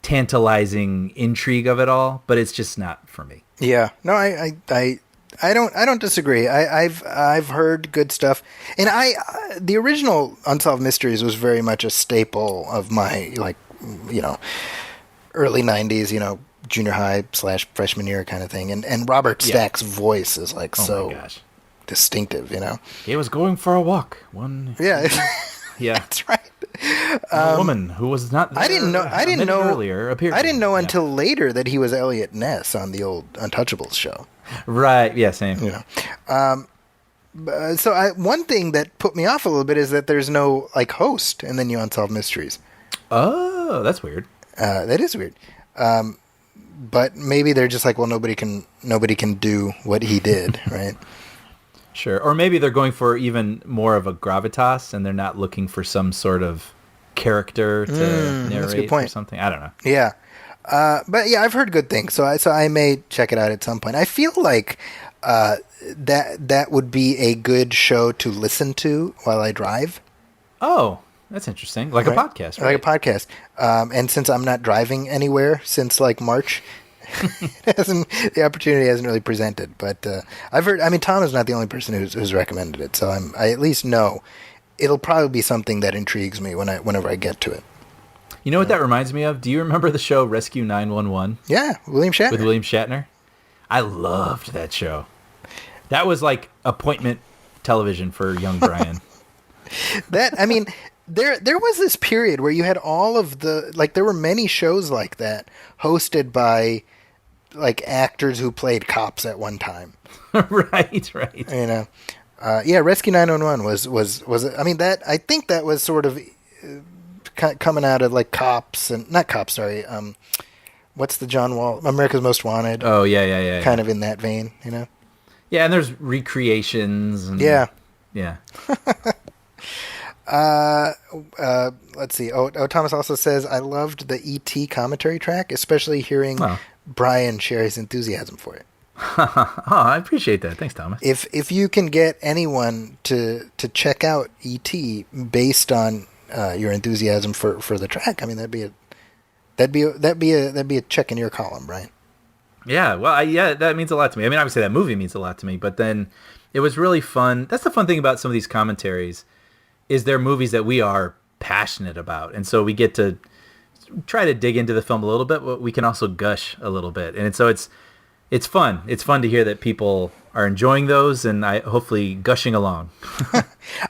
tantalizing intrigue of it all, but it's just not for me. Yeah. No, I don't disagree. I've heard good stuff, and the original Unsolved Mysteries was very much a staple of my early 90s, junior high / freshman year kind of thing, and Robert Stack's voice is like distinctive, He was going for a walk. Yeah, that's right. A woman who was not there I didn't know earlier appeared. I didn't know until later that he was Elliot Ness on the old Untouchables show. Right. Yeah. Same. So one thing that put me off a little bit is that there's no like host in the new Unsolved Mysteries. Oh, that's weird. That is weird. But maybe they're just like, well, nobody can do what he did, right? Sure. Or maybe they're going for even more of a gravitas, and they're not looking for some sort of character to narrate that's a good point. Or something. I don't know. Yeah. But yeah, I've heard good things, so I may check it out at some point. I feel like that would be a good show to listen to while I drive. Oh, that's interesting. Like a podcast, right? Like a podcast. And since I'm not driving anywhere since like March, the opportunity hasn't really presented. But I've heard. I mean, Tom is not the only person who's recommended it, so I at least know it'll probably be something that intrigues me whenever I get to it. You know what that reminds me of? Do you remember the show Rescue 911? Yeah, William Shatner. With William Shatner? I loved that show. That was like appointment television for young Brian. I mean, there was this period where you had all of the, like, there were many shows like that hosted by, like, actors who played cops at one time. Right. You know, yeah, Rescue 911 was I mean, that, I think that was sort of coming out of, like, Cops and, not Cops, sorry, what's the John Wall, America's Most Wanted? Oh, yeah. Kind of in that vein, you know? Yeah, and there's recreations. And, yeah. Let's see. Thomas also says, I loved the E.T. commentary track, especially hearing Brian share his enthusiasm for it. Oh, I appreciate that. Thanks, Thomas. If you can get anyone to check out E.T. based on your enthusiasm for the track, I mean, that'd be a check in your column, Brian. Yeah, well, that means a lot to me. I mean, obviously that movie means a lot to me, but then it was really fun. That's the fun thing about some of these commentaries, is they're movies that we are passionate about, and so we get to try to dig into the film a little bit, but we can also gush a little bit, and so it's fun. It's fun to hear that people are enjoying those, and hopefully gushing along.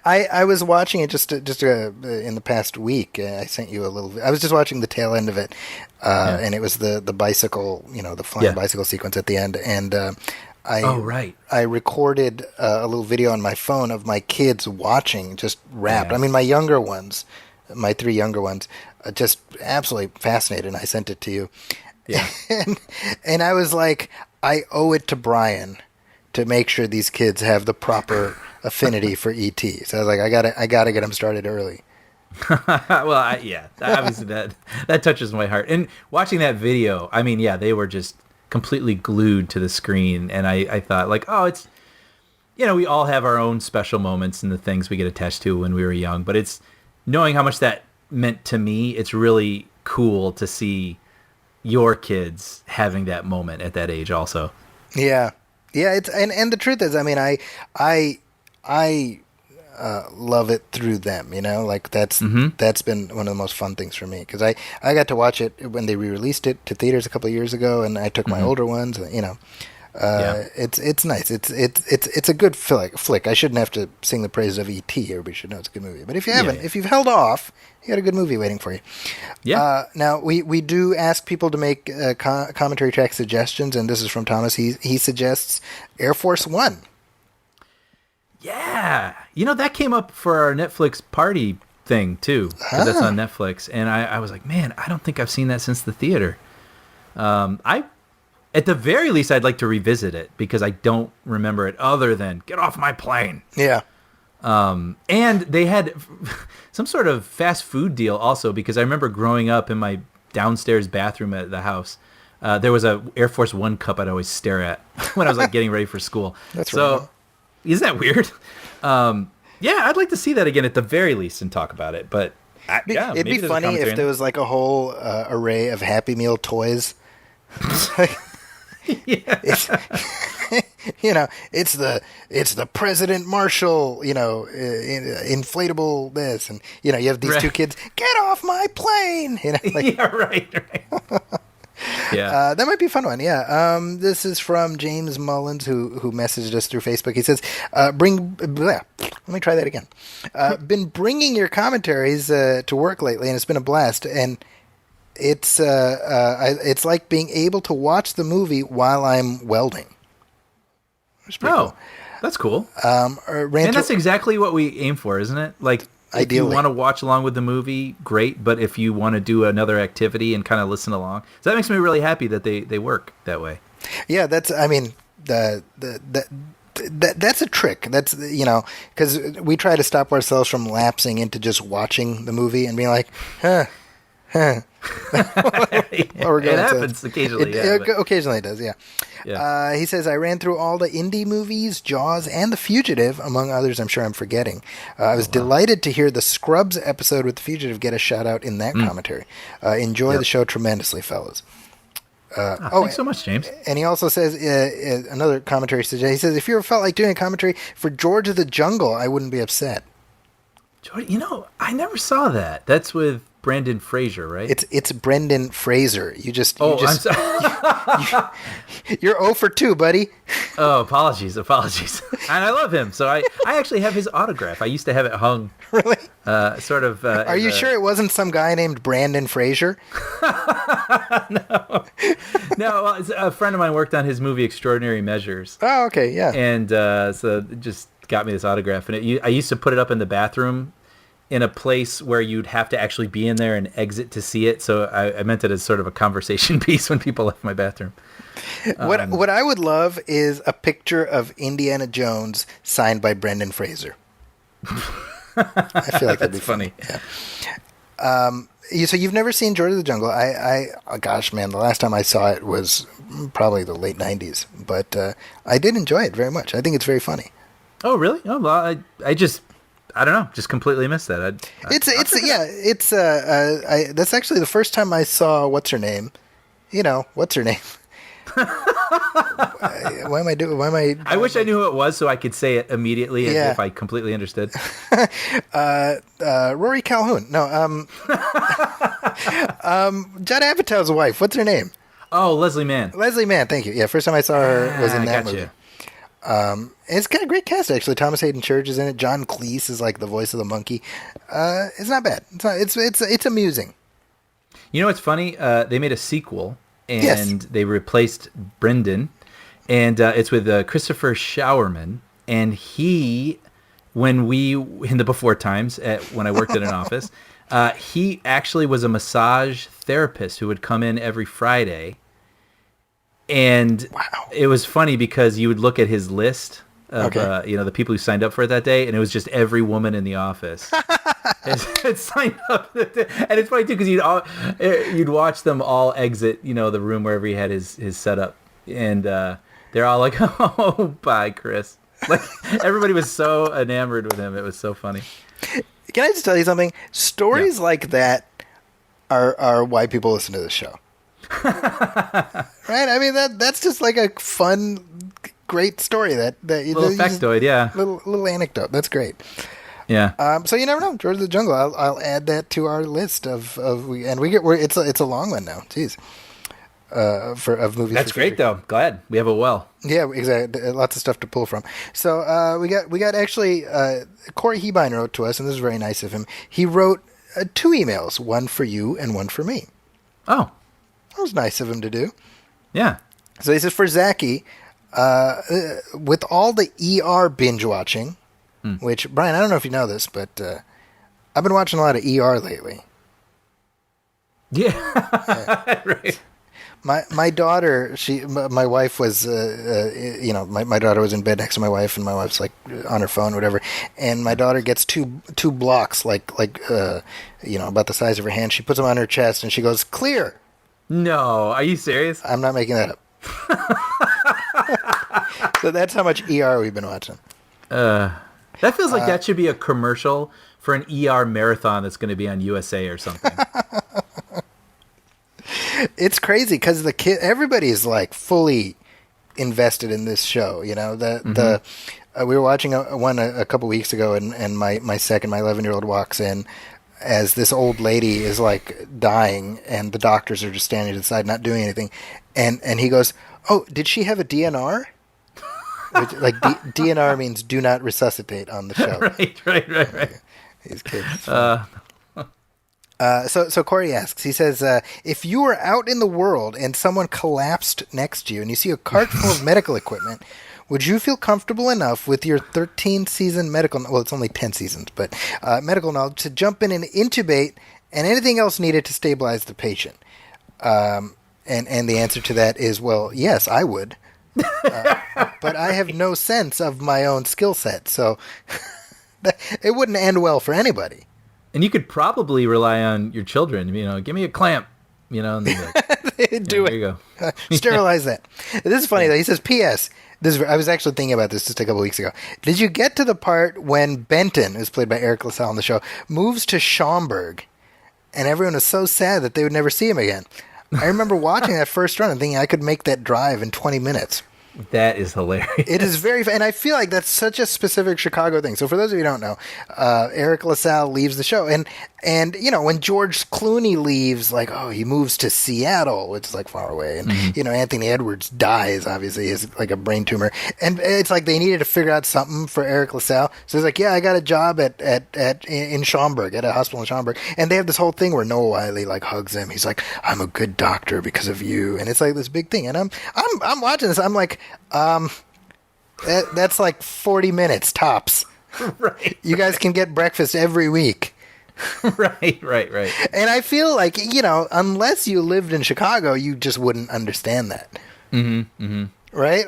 I was watching it just in the past week. I sent you a little. I was just watching the tail end of it, and it was the bicycle, the flying bicycle sequence at the end, and I recorded a little video on my phone of my kids watching, just rapt. I mean, my younger ones, my 3 younger ones, just absolutely fascinated, and I sent it to you. Yeah, and I was like, I owe it to Brian to make sure these kids have the proper affinity for E.T. So I was like, I gotta get them started early. Well, obviously that touches my heart. And watching that video, I mean, they were just completely glued to the screen, and I thought, like, oh, it's, we all have our own special moments and the things we get attached to when we were young, but it's knowing how much that meant to me. It's really cool to see your kids having that moment at that age also. Yeah. It's and the truth is, I mean, I love it through them, like that's been one of the most fun things for me, because I got to watch it when they re-released it to theaters a couple of years ago, and I took my older ones, it's nice. It's a good flick. I shouldn't have to sing the praises of E.T. Everybody should know it's a good movie, but if you haven't, if you've held off, you got a good movie waiting for you. Now we do ask people to make commentary track suggestions, and this is from Thomas. He suggests Air Force One. Yeah, that came up for our Netflix party thing too, 'cause that's on Netflix, and I was like, man, I don't think I've seen that since the theater. At the very least, I'd like to revisit it, because I don't remember it other than get off my plane. Yeah. And they had some sort of fast food deal also, because I remember growing up in my downstairs bathroom at the house, there was a Air Force One cup I'd always stare at when I was like getting ready for school. That's right. So, isn't that weird? I'd like to see that again at the very least and talk about it. But it'd be funny if there was like a whole array of Happy Meal toys. It's the President Marshall, inflatable this, and you have these two kids, get off my plane, right. That might be a fun one. This is from James Mullins, who messaged us through Facebook. He says, let me try that again. Been bringing your commentaries to work lately, and it's been a blast, and it's like being able to watch the movie while I'm welding. Cool. That's cool. And that's exactly what we aim for, isn't it? Like, ideally, if you want to watch along with the movie, great. But if you want to do another activity and kind of listen along, so that makes me really happy that they work that way. Yeah, that's a trick. That's because we try to stop ourselves from lapsing into just watching the movie and being like, it happens occasionally. Occasionally it does, yeah. He says, I ran through all the indie movies, Jaws, and The Fugitive, among others I'm sure I'm forgetting. I was delighted to hear the Scrubs episode with The Fugitive get a shout-out in that commentary. Enjoy the show tremendously, fellas. Thanks so much, James. And he also says, another commentary suggestion, he says, if you ever felt like doing a commentary for George of the Jungle, I wouldn't be upset. I never saw that. That's with Brendan Fraser, right? It's Brendan Fraser. I'm sorry. You're 0 for 2, buddy. Oh, apologies. And I love him. So I actually have his autograph. I used to have it hung. Really? Sort of. Are you sure it wasn't some guy named Brandon Fraser? No. Well, a friend of mine worked on his movie Extraordinary Measures. Oh, okay, yeah. And so it just got me this autograph. And I used to put it up in the bathroom in a place where you'd have to actually be in there and exit to see it. So I meant it as sort of a conversation piece when people left my bathroom. What I would love is a picture of Indiana Jones signed by Brendan Fraser. I feel like that'd be funny. Yeah. So you've never seen George of the Jungle? Gosh, man, the last time I saw it was probably the late 90s. But I did enjoy it very much. I think it's very funny. Oh, really? Oh, well, I don't know. Just completely missed that. That's actually the first time I saw what's her name. What's her name? Why am I? I wish I knew who it was so I could say it immediately as if I completely understood. Rory Calhoun. No. Judd Apatow's wife. What's her name? Oh, Leslie Mann. Leslie Mann. Thank you. Yeah, first time I saw her was in that movie. It's got a great cast actually. Thomas Hayden Church is in it. John Cleese is like the voice of the monkey. It's not bad. It's amusing. You know what's funny? They made a sequel and they replaced Brendan, and it's with Christopher Showerman. And he, in the before times when I worked at an office, he actually was a massage therapist who would come in every Friday. And It was funny because you would look at his list of the people who signed up for it that day, and it was just every woman in the office had signed up. And it's funny too because you'd watch them all exit the room wherever he had his setup, and they're all like, "Oh, bye, Chris." Like everybody was so enamored with him. It was so funny. Can I just tell you something? Stories like that are why people listen to this show. Right? I mean that's just like a fun, great story that little factoid, little anecdote. That's great. Yeah. So you never know, George of the Jungle. I'll add that to our list it's a long one now. Jeez. Of movies. That's great though. Glad we have a well. Yeah, exactly. Lots of stuff to pull from. So we got actually Corey Hebine wrote to us, and this is very nice of him. He wrote 2 emails, one for you and one for me. Oh. That was nice of him to do. Yeah. So he says, for Zachy, with all the ER binge watching, which, Brian, I don't know if you know this, but I've been watching a lot of ER lately. Yeah. Right. My daughter, my wife was, my daughter was in bed next to my wife, and my wife's like on her phone, or whatever. And my daughter gets two blocks, about the size of her hand. She puts them on her chest, and she goes, "Clear." No, are you serious? I'm not making that up. So that's how much ER we've been watching. That feels like that should be a commercial for an ER marathon that's going to be on USA or something. It's crazy because everybody is like fully invested in this show. We were watching one a couple weeks ago, and my 11-year-old walks in as this old lady is like dying, and the doctors are just standing to the side, not doing anything, and he goes, "Oh, did she have a DNR?" Which, DNR means do not resuscitate on the show. Right. These kids. So Corey asks, he says, if you were out in the world and someone collapsed next to you and you see a cart full of medical equipment, would you feel comfortable enough with your 13-season it's only 10 seasons, but medical knowledge to jump in and intubate and anything else needed to stabilize the patient? And the answer to that is, well, yes, I would. But I have no sense of my own skill set, so it wouldn't end well for anybody. And you could probably rely on your children, give me a clamp, and they'd be like, do it. There you go. Sterilize that. This is funny, though. He says, P.S. I was actually thinking about this just a couple weeks ago. Did you get to the part when Benton, who's played by Eric LaSalle on the show, moves to Schaumburg, and everyone was so sad that they would never see him again? I remember watching that first run and thinking I could make that drive in 20 minutes. That is hilarious. It is and I feel like that's such a specific Chicago thing. So for those of you who don't know, Eric LaSalle leaves the show, and you know, when George Clooney leaves, like, oh, he moves to Seattle, which is like far away, and you know, Anthony Edwards dies, obviously, is like a brain tumor, and it's like they needed to figure out something for Eric LaSalle. So he's like, yeah, I got a job in Schaumburg, at a hospital in Schaumburg, and they have this whole thing where Noah Wiley like hugs him. He's like, I'm a good doctor because of you, and it's like this big thing, and I'm watching this, I'm like, that's like 40 minutes tops. Right. You guys can get breakfast every week. Right. And I feel like, you know, unless you lived in Chicago, you just wouldn't understand that. Right?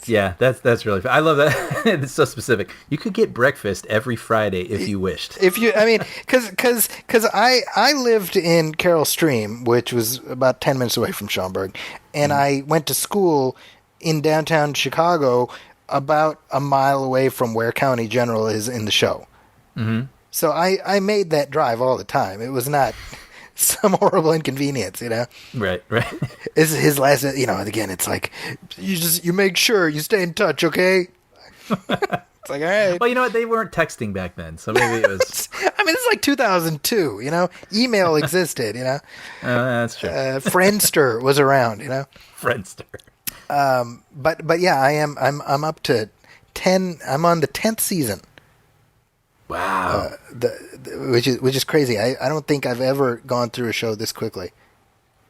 Yeah, that's really fun. I love that. It's so specific. You could get breakfast every Friday if you wished. I mean, because I lived in Carroll Stream, which was about 10 minutes away from Schaumburg, and I went to school in downtown Chicago, about a mile away from where County General is in the show. So I made that drive all the time. It was not some horrible inconvenience, you know? Right. This is his last, you know, again, it's like, you make sure you stay in touch, okay? It's like, all right. Well, you know what? They weren't texting back then, so maybe it was... I mean, it's like 2002, you know? Email existed, you know? That's true. Friendster was around, you know? Friendster. But yeah, I'm up to 10. I'm on the 10th season. Wow. Which is crazy. I don't think I've ever gone through a show this quickly.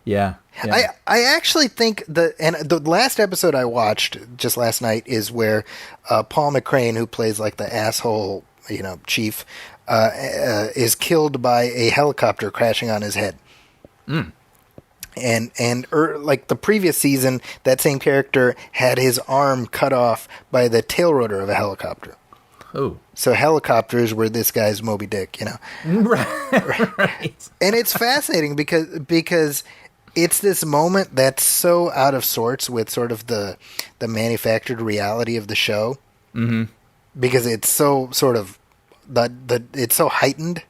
Yeah. I actually think the last episode I watched just last night is where Paul McCrane, who plays like the asshole, you know, chief, is killed by a helicopter crashing on his head. And like the previous season, that same character had his arm cut off by the tail rotor of a helicopter. Oh. So helicopters were this guy's Moby Dick, you know. Right. And it's fascinating because it's this moment that's so out of sorts with sort of the manufactured reality of the show. Because it's so sort of it's so heightened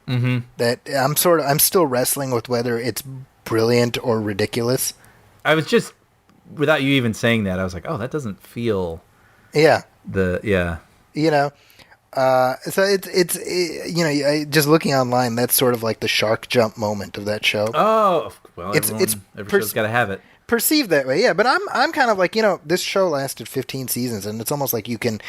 that I'm still wrestling with whether it's brilliant or ridiculous. I was just, without you even saying that, I was like, oh, that doesn't feel... Yeah. You know, so it's you know, just looking online, that's sort of like the shark jump moment of that show. Oh, well, every show's got to have it. Perceived that way, yeah. But I'm kind of like, you know, this show lasted 15 seasons, and it's almost like you can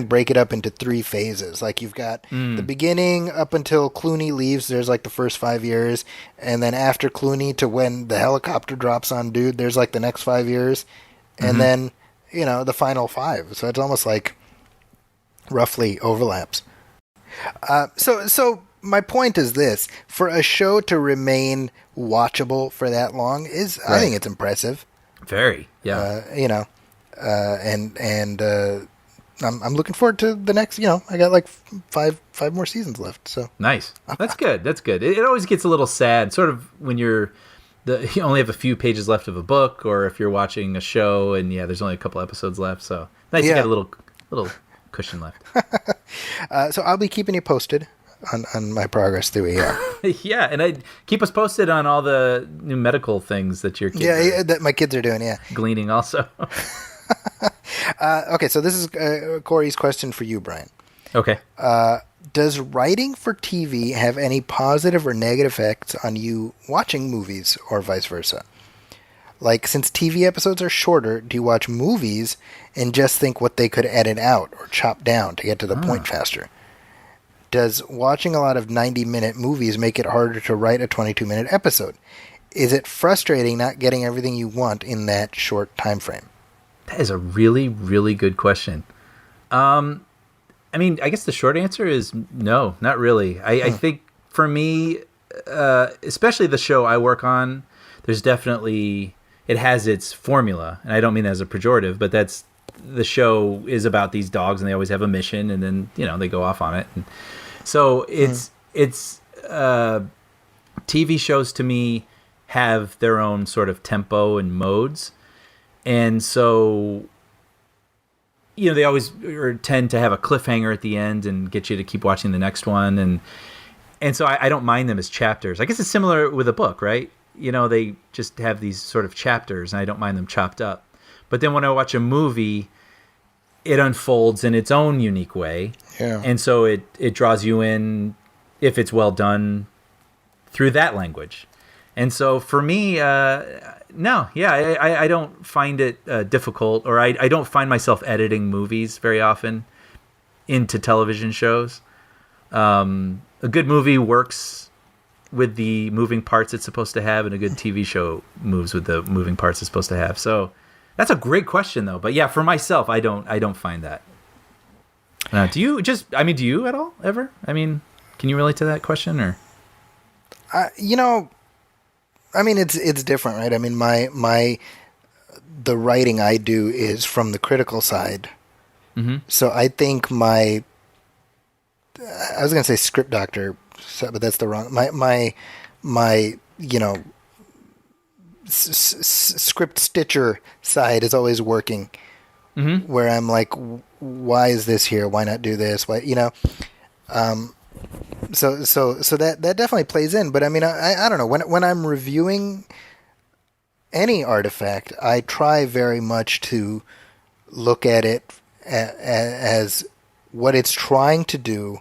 break it up into 3 phases. Like you've got the beginning up until Clooney leaves. There's like the first 5 years, and then after Clooney to when the helicopter drops on dude, there's like the next 5 years, and then, you know, the final 5. So it's almost like roughly overlaps. So my point is this: for a show to remain watchable for that long is, right. I think it's impressive. Very, yeah. You know, and I'm looking forward to the next. You know, I got like five more seasons left. So nice. That's good. That's good. It always gets a little sad, sort of when you only have a few pages left of a book, or if you're watching a show and there's only a couple episodes left. So nice to get a little cushion left. So I'll be keeping you posted on my progress through a year. Yeah, and keep us posted on all the new medical things that your kids that my kids are doing, gleaning also. Okay, so this is Corey's question for you, Brian. Okay. Does writing for TV have any positive or negative effects on you watching movies or vice versa? Like, since TV episodes are shorter, do you watch movies and just think what they could edit out or chop down to get to the point faster? Does watching a lot of 90-minute movies make it harder to write a 22-minute episode? Is it frustrating not getting everything you want in that short time frame? That is a really, really good question. I mean, I guess the short answer is no, not really. I think for me, especially the show I work on, there's definitely... It has its formula, and I don't mean that as a pejorative, but the show is about these dogs, and they always have a mission, and then they go off on it. And so it's TV shows to me have their own sort of tempo and modes, and so they always tend to have a cliffhanger at the end and get you to keep watching the next one, and so I don't mind them as chapters. I guess it's similar with a book, right? They just have these sort of chapters, and I don't mind them chopped up. But then when I watch a movie, it unfolds in its own unique way. Yeah. And so it draws you in, if it's well done, through that language. And so for me, no, yeah, I don't find it difficult, or I don't find myself editing movies very often into television shows. A good movie works with the moving parts it's supposed to have, and a good TV show moves with the moving parts it's supposed to have. So that's a great question, though. But yeah, for myself, I don't find that. Do you at all ever? I mean, can you relate to that question, or? It's different, right? I mean, the writing I do is from the critical side. Mm-hmm. So I think I was going to say script doctor, but that's the wrong, script stitcher side is always working, mm-hmm. where I'm like, why is this here? Why not do this? Why, so that definitely plays in. But I mean, I don't know, when I'm reviewing any artifact, I try very much to look at it as what it's trying to do,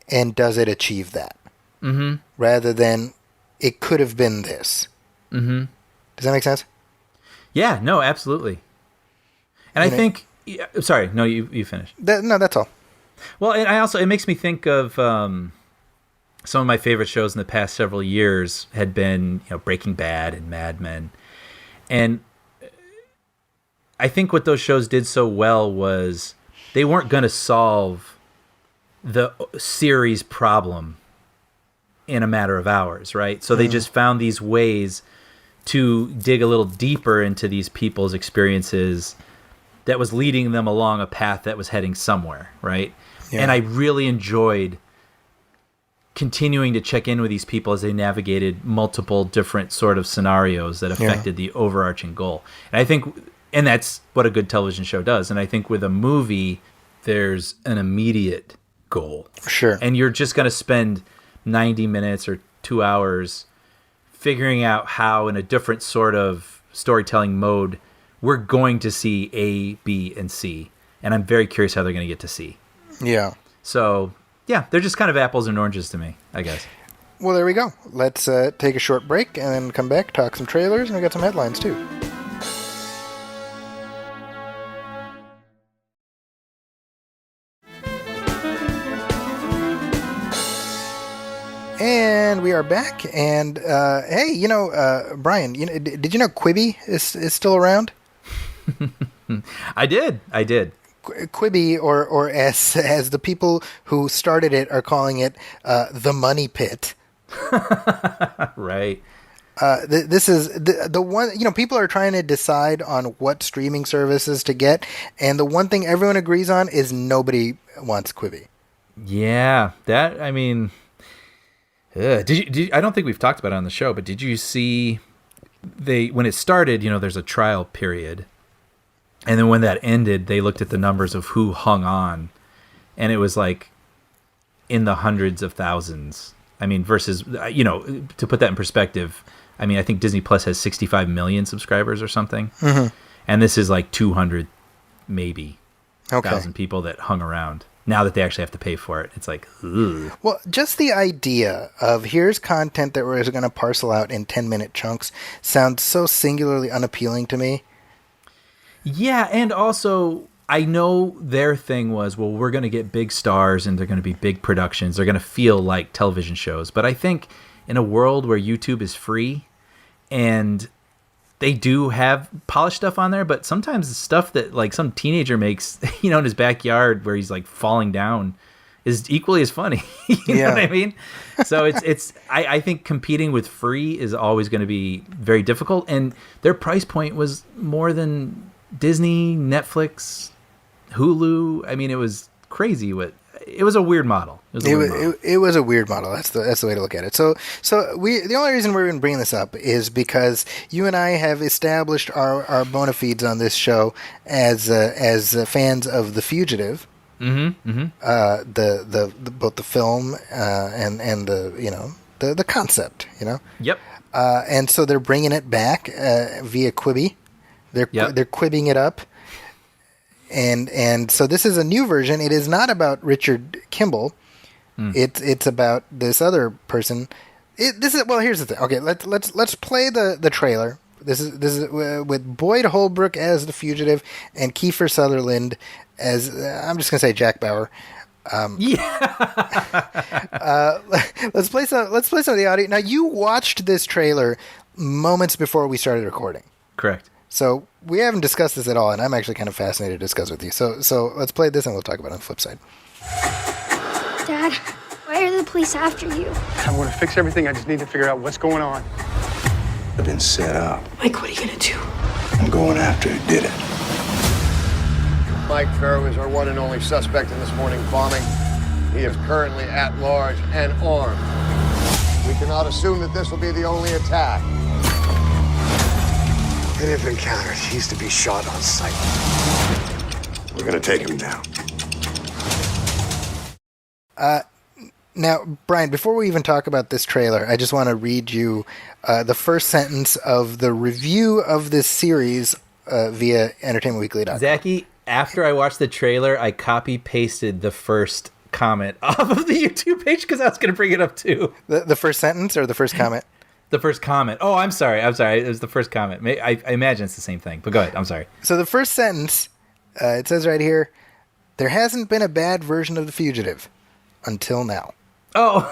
and does it achieve that? Mm-hmm. Rather than it could have been this. Mm-hmm. Does that make sense? Yeah, no, absolutely. And I think, sorry, no, you finished. No, that's all. Well, and it makes me think of some of my favorite shows in the past several years had been, Breaking Bad and Mad Men. And I think what those shows did so well was they weren't going to solve the series problem in a matter of hours, right? So they just found these ways to dig a little deeper into these people's experiences that was leading them along a path that was heading somewhere, right? Yeah. And I really enjoyed continuing to check in with these people as they navigated multiple different sort of scenarios that affected the overarching goal. And I think, and that's what a good television show does. And I think with a movie, there's an immediate goal. Sure. And you're just going to spend 90 minutes or 2 hours figuring out how, in a different sort of storytelling mode, we're going to see A, B, and C. And I'm very curious how they're going to get to C. Yeah. So, yeah, they're just kind of apples and oranges to me, I guess. Well, there we go. Let's take a short break and then come back, talk some trailers, and we got some headlines, too. And we are back. And hey, Brian, did you know Quibi is still around? I did. Quibi, or as the people who started it are calling it, the Money Pit. Right. This is the one, people are trying to decide on what streaming services to get, and the one thing everyone agrees on is nobody wants Quibi. Yeah, I don't think we've talked about it on the show, but did you see when it started, there's a trial period. And then when that ended, they looked at the numbers of who hung on, and it was like in the hundreds of thousands. I mean, versus, to put that in perspective, I mean, I think Disney Plus has 65 million subscribers or something. Mm-hmm. And this is like 200, maybe, 1,000 people that hung around. Now that they actually have to pay for it, it's like, ugh. Well, just the idea of here's content that we're going to parcel out in 10-minute chunks sounds so singularly unappealing to me. Yeah, and also, I know their thing was, well, we're going to get big stars and they're going to be big productions. They're going to feel like television shows. But I think in a world where YouTube is free and they do have polished stuff on there, but sometimes the stuff that like some teenager makes, in his backyard where he's like falling down is equally as funny. you know what I mean? So I think competing with free is always going to be very difficult. And their price point was more than Disney, Netflix, Hulu. I mean, it was crazy. It was a weird model. It was a weird model. That's the way to look at it. So the only reason we're even bringing this up is because you and I have established our bona fides on this show as fans of The Fugitive. Mm-hmm. Mm-hmm. Both the film and the concept. Yep. And so they're bringing it back via Quibi. They're quibbing it up. And so this is a new version. It is not about Richard Kimball. It's about this other person. Here's the thing. Okay, let's play the trailer. This is with Boyd Holbrook as the fugitive and Kiefer Sutherland as I'm just gonna say Jack Bauer. Let's play some of the audio. Now, you watched this trailer moments before we started recording. Correct. So we haven't discussed this at all, and I'm actually kind of fascinated to discuss with you. So let's play this, and we'll talk about it on the flip side. Dad, why are the police after you? I want to fix everything. I just need to figure out what's going on. I've been set up. Mike, what are you gonna do? I'm going after who did it. Mike Farrow is our one and only suspect in this morning's bombing. He is currently at large and armed. We cannot assume that this will be the only attack. And if encountered, he's to be shot on sight. We're gonna take him down. Now, Brian, before we even talk about this trailer, I just want to read you the first sentence of the review of this series via EntertainmentWeekly.com. Zachy, after I watched the trailer, I copy-pasted the first comment off of the YouTube page because I was going to bring it up too. The first sentence or the first comment? The first comment. Oh, I'm sorry. It was the first comment. I imagine it's the same thing, but go ahead. I'm sorry. So the first sentence, it says right here, there hasn't been a bad version of The Fugitive until now. Oh,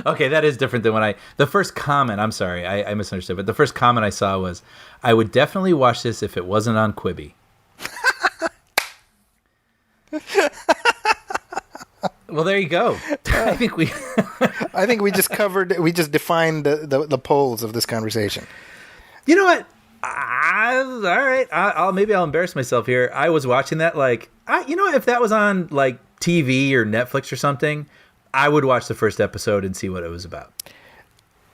okay. That is different than the first comment. I'm sorry. I misunderstood, but the first comment I saw was, I would definitely watch this if it wasn't on Quibi. Well, there you go. I think we just defined the poles of this conversation. You know what? All right. Maybe I'll embarrass myself here. I was watching that if that was on like TV or Netflix or something, I would watch the first episode and see what it was about.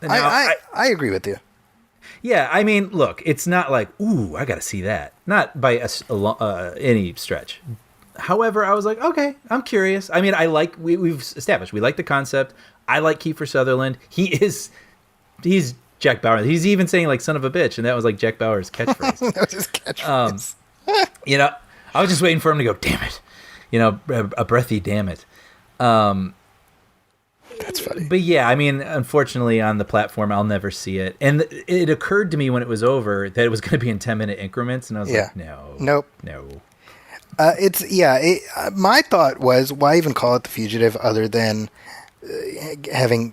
Now, I agree with you. Yeah, I mean, look, it's not like, ooh, I got to see that. Not by any stretch. However, I was like, okay, I'm curious. I mean, we've established, we like the concept. I like Kiefer Sutherland. He's Jack Bauer. He's even saying like son of a bitch, and that was like Jack Bauer's catchphrase. That was his catchphrase. I was just waiting for him to go, damn it. A breathy damn it. That's funny. But yeah, I mean, unfortunately on the platform, I'll never see it. And it occurred to me when it was over that it was going to be in 10-minute increments. And I was like, no. My thought was, why even call it The Fugitive other than having,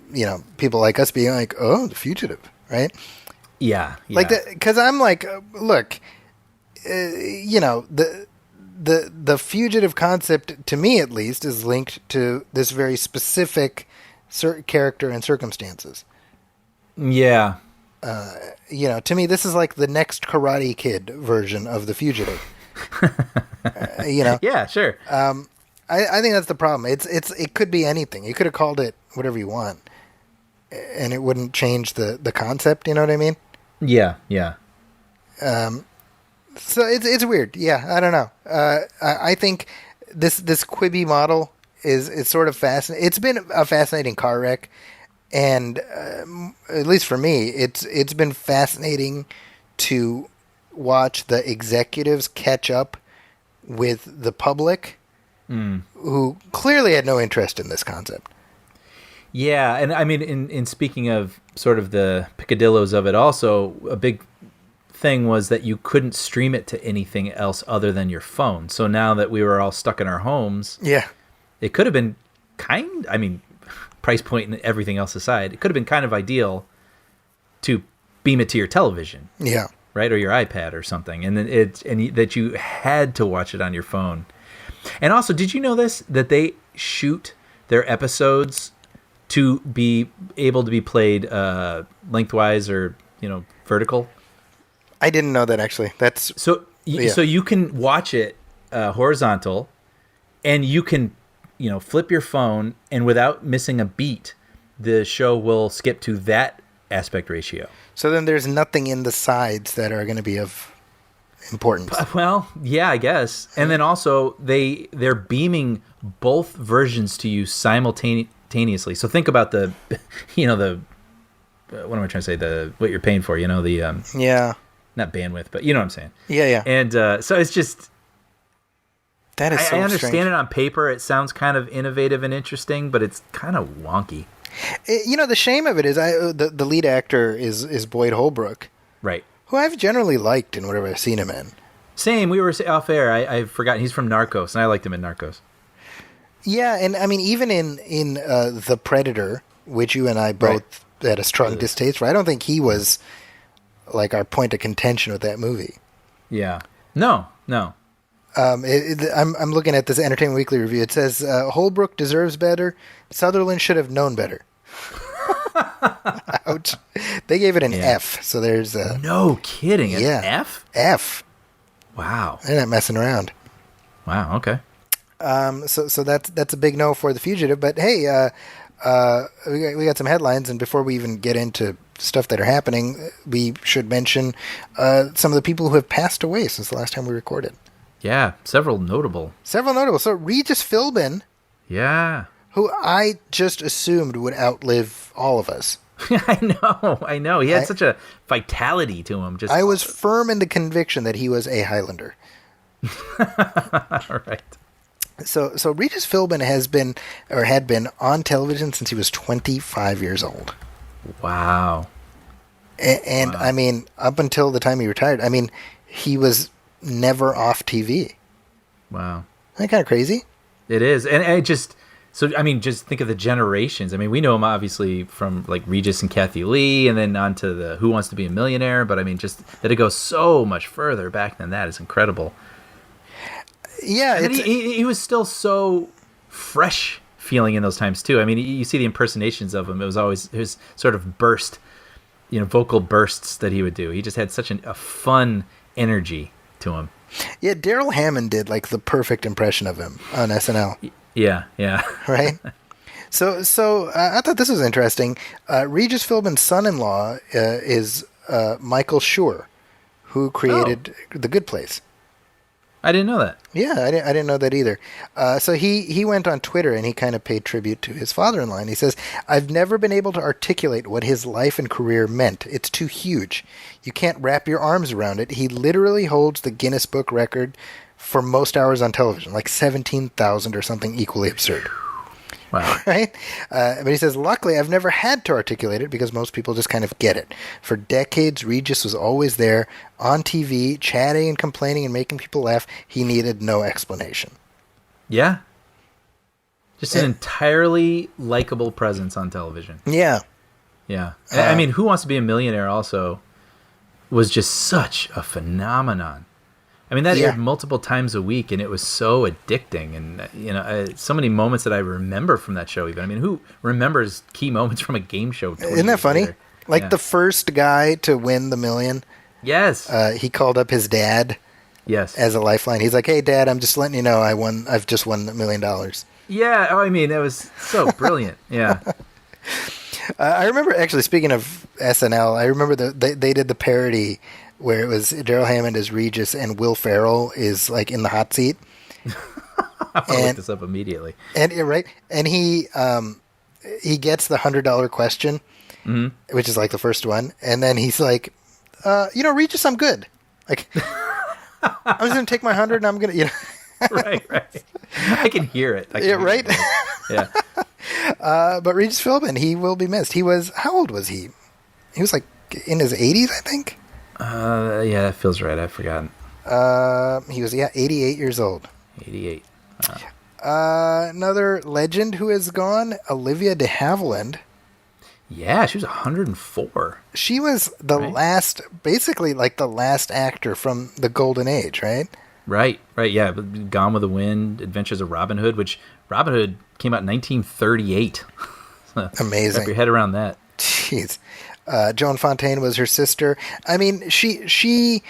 people like us being like, oh, The Fugitive, right? Yeah. Like, because I'm like, look, the fugitive concept, to me at least, is linked to this very specific character and circumstances. Yeah. To me, this is like the next Karate Kid version of The Fugitive. Yeah, sure. I think that's the problem. It could be anything. You could have called it whatever you want, and it wouldn't change the concept. You know what I mean? Yeah. So it's weird. Yeah, I don't know. I think this Quibi model is sort of fascinating. It's been a fascinating car wreck, and at least for me, it's been fascinating to watch the executives catch up with the public, who clearly had no interest in this concept. Yeah, and I mean, in speaking of sort of the picadillos of it, also a big thing was that you couldn't stream it to anything else other than your phone. So now that we were all stuck in our homes, yeah, it could have been price point and everything else aside, it could have been kind of ideal to beam it to your television. Yeah. Right, or your iPad or something, and then that you had to watch it on your phone. And also, did you know that they shoot their episodes to be able to be played lengthwise or vertical? I didn't know that, actually. That's so you can watch it horizontal, and you can flip your phone, and without missing a beat, the show will skip to that aspect ratio. So then there's nothing in the sides that are going to be of importance. Well, yeah, I guess. And then also they're beaming both versions to you simultaneously. So think about the what am I trying to say? What you're paying for, yeah. not bandwidth, but you know what I'm saying. Yeah. And so it's just, That is so I understand strange. it on paper. It sounds kind of innovative and interesting, but it's kind of wonky. The shame of it is the lead actor is Boyd Holbrook, Right. who I've generally liked in whatever I've seen him in. Same. We were off air. I've forgotten. He's from Narcos, and I liked him in Narcos. Yeah, and I mean, even in The Predator, which you and I both had a strong distaste for, I don't think he was like our point of contention with that movie. Yeah. No. I'm looking at this Entertainment Weekly review. It says Holbrook deserves better. Sutherland should have known better. Ouch. They gave it an F. So there's a No kidding. An Yeah. F? F. Wow. They're not messing around. Wow. Okay. So that's a big no for The Fugitive. But hey, we got some headlines, and before we even get into stuff that are happening, we should mention some of the people who have passed away since the last time we recorded. Yeah. Several notable. So Regis Philbin, Yeah. who I just assumed would outlive all of us. I know. He had such a vitality to him. Just I was firm in the conviction that he was a Highlander. all right. So Regis Philbin had been on television since he was 25 years old. Wow. And Wow. I mean, up until the time he retired, I mean, he was never off TV. Wow. Isn't that kind of crazy? It is. And I just, so, I mean, just think of the generations. I mean, we know him obviously from like Regis and Kathy Lee and then on to the Who Wants to Be a Millionaire. But I mean, just that it goes so much further back than that is incredible. Yeah. And he was still so fresh feeling in those times too. I mean, you see the impersonations of him. It was always his sort of burst, vocal bursts that he would do. He just had such a fun energy to him. Yeah, Daryl Hammond did like the perfect impression of him on SNL. Yeah. Right? So I thought this was interesting. Regis Philbin's son-in-law is Michael Schur, who created The Good Place. I didn't know that. Yeah, I didn't know that either. So he went on Twitter and he kind of paid tribute to his father-in-law. And he says, "I've never been able to articulate what his life and career meant. It's too huge. You can't wrap your arms around it. He literally holds the Guinness Book record for most hours on television, like 17,000 or something equally absurd." Wow. Right? But he says, "Luckily, I've never had to articulate it because most people just kind of get it. For decades, Regis was always there on TV, chatting and complaining and making people laugh. He needed no explanation." Yeah. Just an entirely likable presence on television. Yeah. Yeah. I mean, Who Wants to Be a Millionaire also was just such a phenomenon. I mean, that aired multiple times a week, and it was so addicting. And, so many moments that I remember from that show even. I mean, who remembers key moments from a game show? Isn't that funny? Later? Like the first guy to win the $1 million, Yes. he called up his dad Yes. as a lifeline. He's like, "Hey, Dad, I'm just letting you know I've just won $1 million." Yeah. Oh, I mean, it was so brilliant. Yeah. I remember, actually, speaking of SNL, I remember they did the parody where it was Daryl Hammond as Regis and Will Ferrell is like in the hot seat. I'm going to look this up immediately. And right, and he gets the $100 question, which is like the first one, and then he's like, "Regis, I'm good. Like, I'm just gonna take my 100, and I'm gonna, Right. I can hear it. Yeah, right. Yeah. But Regis Philbin, he will be missed. He was, how old was he? He was like in his 80s, I think. Yeah, that feels right. I've forgotten. He was 88 years old. 88. Another legend who is gone, Olivia de Havilland. Yeah, she was 104. She was the last, basically like the last actor from the Golden Age, right? Right. Yeah, Gone with the Wind, Adventures of Robin Hood, which Robin Hood came out in 1938. Amazing. Wrap your head around that. Jeez. Joan Fontaine was her sister. I mean, she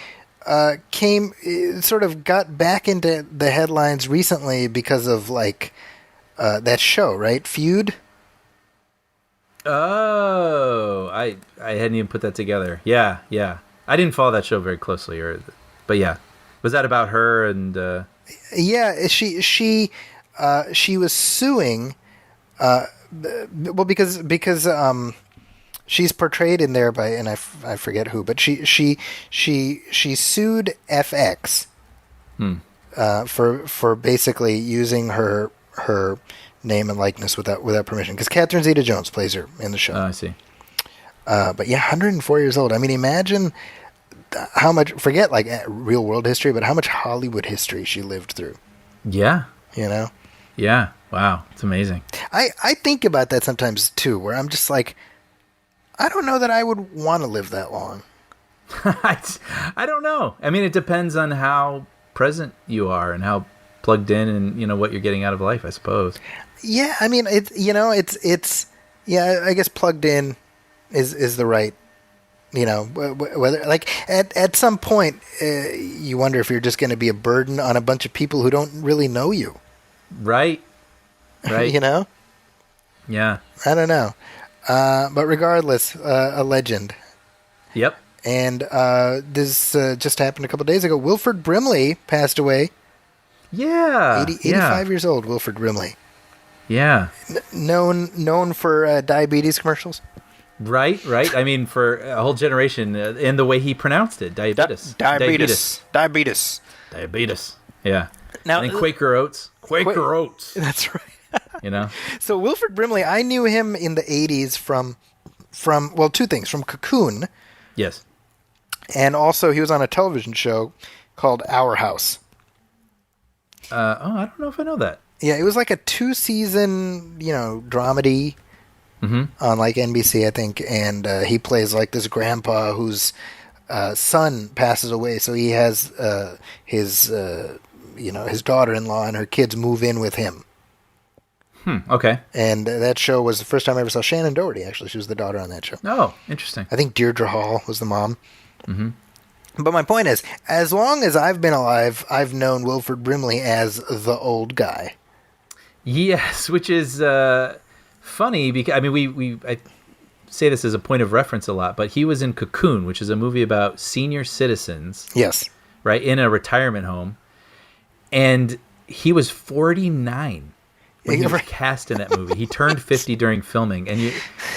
came, sort of got back into the headlines recently because of like that show, right? Feud. Oh, I hadn't even put that together. Yeah. I didn't follow that show very closely, but yeah, was that about her and? Yeah, she was suing. Well, because She's portrayed in there by, and I forget who, but she sued FX for basically using her name and likeness without permission, because Catherine Zeta-Jones plays her in the show. Oh, I see. But yeah, 104 years old. I mean, imagine how much, forget like real world history, but how much Hollywood history she lived through. Yeah. You know? Yeah. Wow. It's amazing. I think about that sometimes too, where I'm just like, I don't know that I would want to live that long. I don't know. I mean, it depends on how present you are and how plugged in and, you know, what you're getting out of life, I suppose. Yeah. I mean, it's I guess plugged in is the right, you know, whether like at some point you wonder if you're just going to be a burden on a bunch of people who don't really know you. Right. You know? Yeah. I don't know. But regardless, a legend. Yep. And this just happened a couple days ago. Wilford Brimley passed away. Yeah. 85 years old, Wilford Brimley. Yeah. Known for diabetes commercials. Right. I mean, for a whole generation, and the way he pronounced it, diabetes. Diabetes. Yeah. Now, and Quaker Oats. Quaker Oats. That's right. You know? So Wilford Brimley, I knew him in the 80s from well, two things. From Cocoon. Yes. And also he was on a television show called Our House. I don't know if I know that. Yeah, it was like a 2-season, you know, dramedy on like NBC, I think. And he plays like this grandpa whose son passes away. So he has his daughter-in-law and her kids move in with him. Okay. And that show was the first time I ever saw Shannon Doherty, actually. She was the daughter on that show. Oh, interesting. I think Deirdre Hall was the mom. Mm-hmm. But my point is, as long as I've been alive, I've known Wilford Brimley as the old guy. Yes, which is funny because, I mean, I say this as a point of reference a lot, but he was in Cocoon, which is a movie about senior citizens. Yes. Right, in a retirement home. And he was 49. When he was cast in that movie. He turned 50 during filming,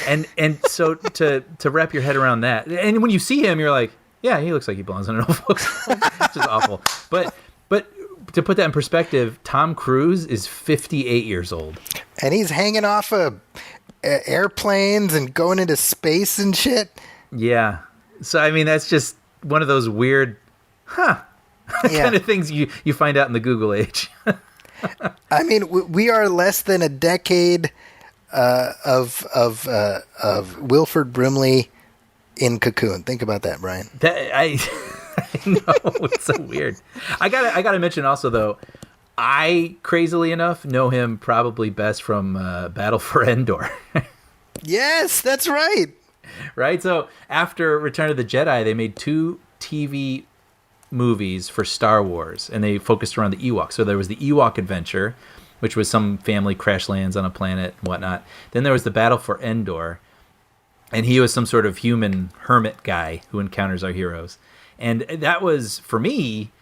and so to wrap your head around that, and when you see him, you're like, yeah, he looks like he belongs in an old folks home. It's just awful. But to put that in perspective, Tom Cruise is 58 years old, and he's hanging off of airplanes and going into space and shit. Yeah, so I mean that's just one of those weird, kind of things you find out in the Google age. I mean, we are less than a decade of Wilford Brimley in Cocoon. Think about that, Brian. I know, it's so weird. I gotta mention also though, I crazily enough know him probably best from Battle for Endor. Yes, that's right. Right. So after Return of the Jedi, they made 2 TV movies for Star Wars, and they focused around the Ewoks. So there was the Ewok Adventure, which was some family crash lands on a planet and whatnot. Then there was the Battle for Endor, and he was some sort of human hermit guy who encounters our heroes. And that was, for me,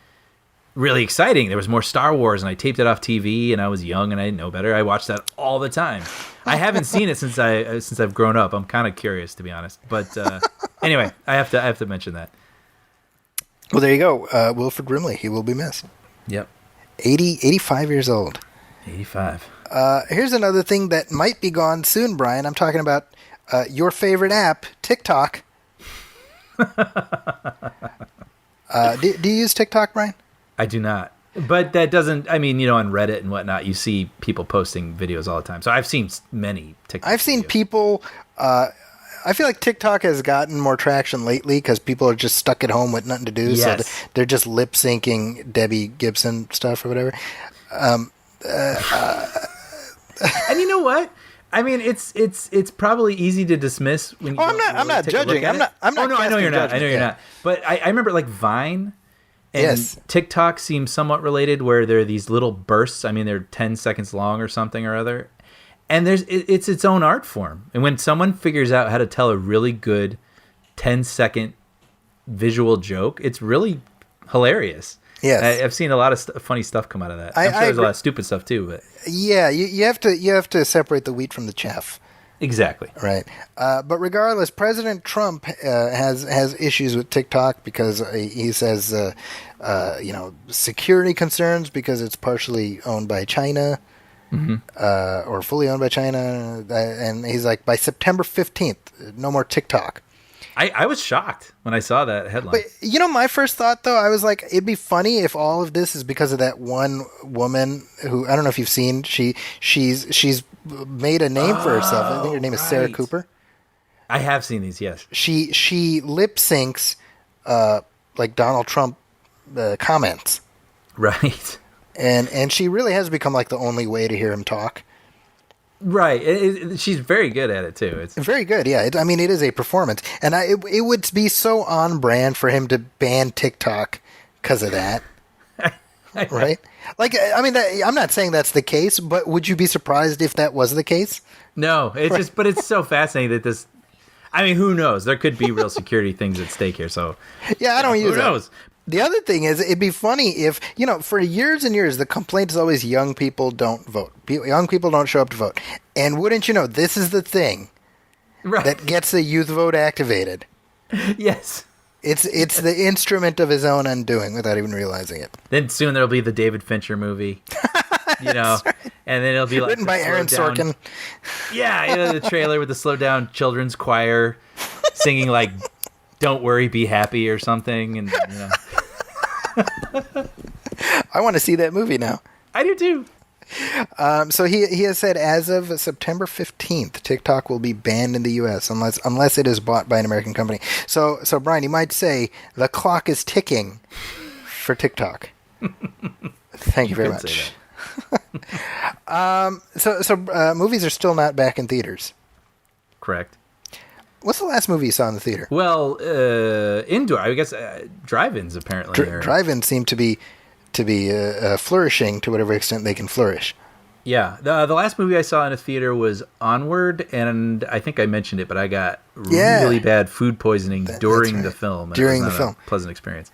really exciting. There was more Star Wars, and I taped it off TV, and I was young and I didn't know better. I watched that all the time. I haven't seen it since I've grown up. I'm kind of curious, to be honest. But anyway, I have to mention that. Well, there you go. Wilford Brimley. He will be missed. Yep. 85 years old. 85. Here's another thing that might be gone soon, Brian. I'm talking about your favorite app, TikTok. Do you use TikTok, Brian? I do not. But that doesn't, I mean, you know, on Reddit and whatnot, you see people posting videos all the time. So I've seen many TikTok I've seen videos. people... I feel like TikTok has gotten more traction lately because people are just stuck at home with nothing to do. Yes. So they're just lip syncing Debbie Gibson stuff or whatever. And you know what? I mean, it's probably easy to dismiss when you. I'm not judging. I'm not. I know you're not. I know you're not. But I remember like Vine and TikTok seem somewhat related, where there are these little bursts. I mean, they're 10 seconds long or something or other. And it's its own art form. And when someone figures out how to tell a really good 10-second visual joke, it's really hilarious. Yes. I've seen a lot of funny stuff come out of that. I'm sure there's a lot of stupid stuff too. But yeah, you have to separate the wheat from the chaff. Exactly. Right. But regardless, President Trump has issues with TikTok because he says, security concerns because it's partially owned by China or fully owned by China. And he's like, by September 15th, no more TikTok. I was shocked when I saw that headline. But, my first thought, though, I was like, it'd be funny if all of this is because of that one woman who, I don't know if you've seen, she's made a name for herself. I think her name is Sarah Cooper. I have seen these, yes. She lip syncs like Donald Trump comments. Right. And she really has become like the only way to hear him talk. Right. She's very good at it, too. It's very good, yeah. It is a performance. And it would be so on brand for him to ban TikTok because of that. Right? Like, I mean, I'm not saying that's the case, but would you be surprised if that was the case? No, it's but it's so fascinating that this, I mean, who knows? There could be real security things at stake here, so. Yeah, I don't use it. Who knows? The other thing is, it'd be funny if, for years and years, the complaint is always young people don't vote. Young people don't show up to vote. And wouldn't you know, this is the thing that gets the youth vote activated. Yes. It's the instrument of his own undoing without even realizing it. Then soon there'll be the David Fincher movie, right. And then it'll be like written by Aaron Sorkin. Yeah, the trailer with the slowed down children's choir singing like "Don't Worry, Be Happy" or something, and I want to see that movie now. I do too. So he has said as of September 15th, TikTok will be banned in the U.S. unless it is bought by an American company. So Brian, you might say the clock is ticking for TikTok. Thank you very much. So movies are still not back in theaters. Correct. What's the last movie you saw in the theater? Well, indoor. I guess drive-ins apparently. Drive-ins seem to be flourishing to whatever extent they can flourish. Yeah. The last movie I saw in a theater was Onward, and I think I mentioned it, but I got really bad food poisoning during the film. During the film. A pleasant experience.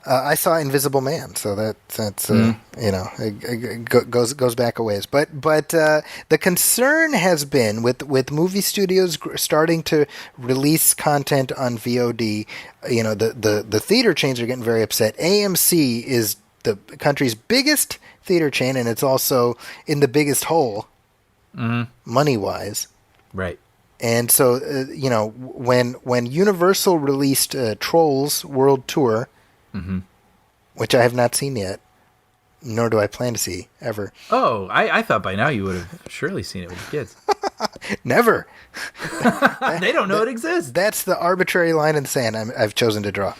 I saw Invisible Man, so that's it goes back a ways. But the concern has been with movie studios starting to release content on VOD. The theater chains are getting very upset. AMC is the country's biggest theater chain, and it's also in the biggest hole, money-wise. Right. And so, when Universal released Trolls World Tour, which I have not seen yet, nor do I plan to see, ever. Oh, I thought by now you would have surely seen it with the kids. Never. They don't know it exists. That's the arbitrary line in the sand I've chosen to draw.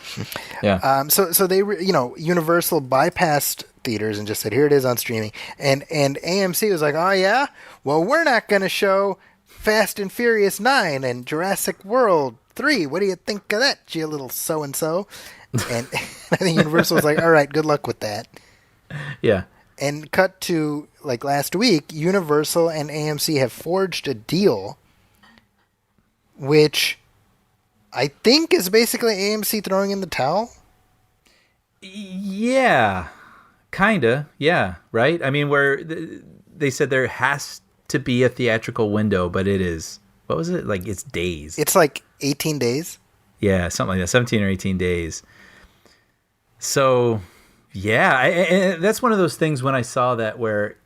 Yeah. So they, Universal bypassed theaters and just said, here it is on streaming. And AMC was like, oh yeah? Well, we're not going to show Fast and Furious 9 and Jurassic World 3. What do you think of that, you little so-and-so? And I think Universal was like, all right, good luck with that. Yeah. And cut to, like, last week, Universal and AMC have forged a deal, which I think is basically AMC throwing in the towel. Yeah. Kinda. Yeah. Right? I mean, where they said there has to be a theatrical window, but it is, what was it? Like, it's days. It's like 18 days. Yeah, something like that. 17 or 18 days. So, yeah, and that's one of those things when I saw that where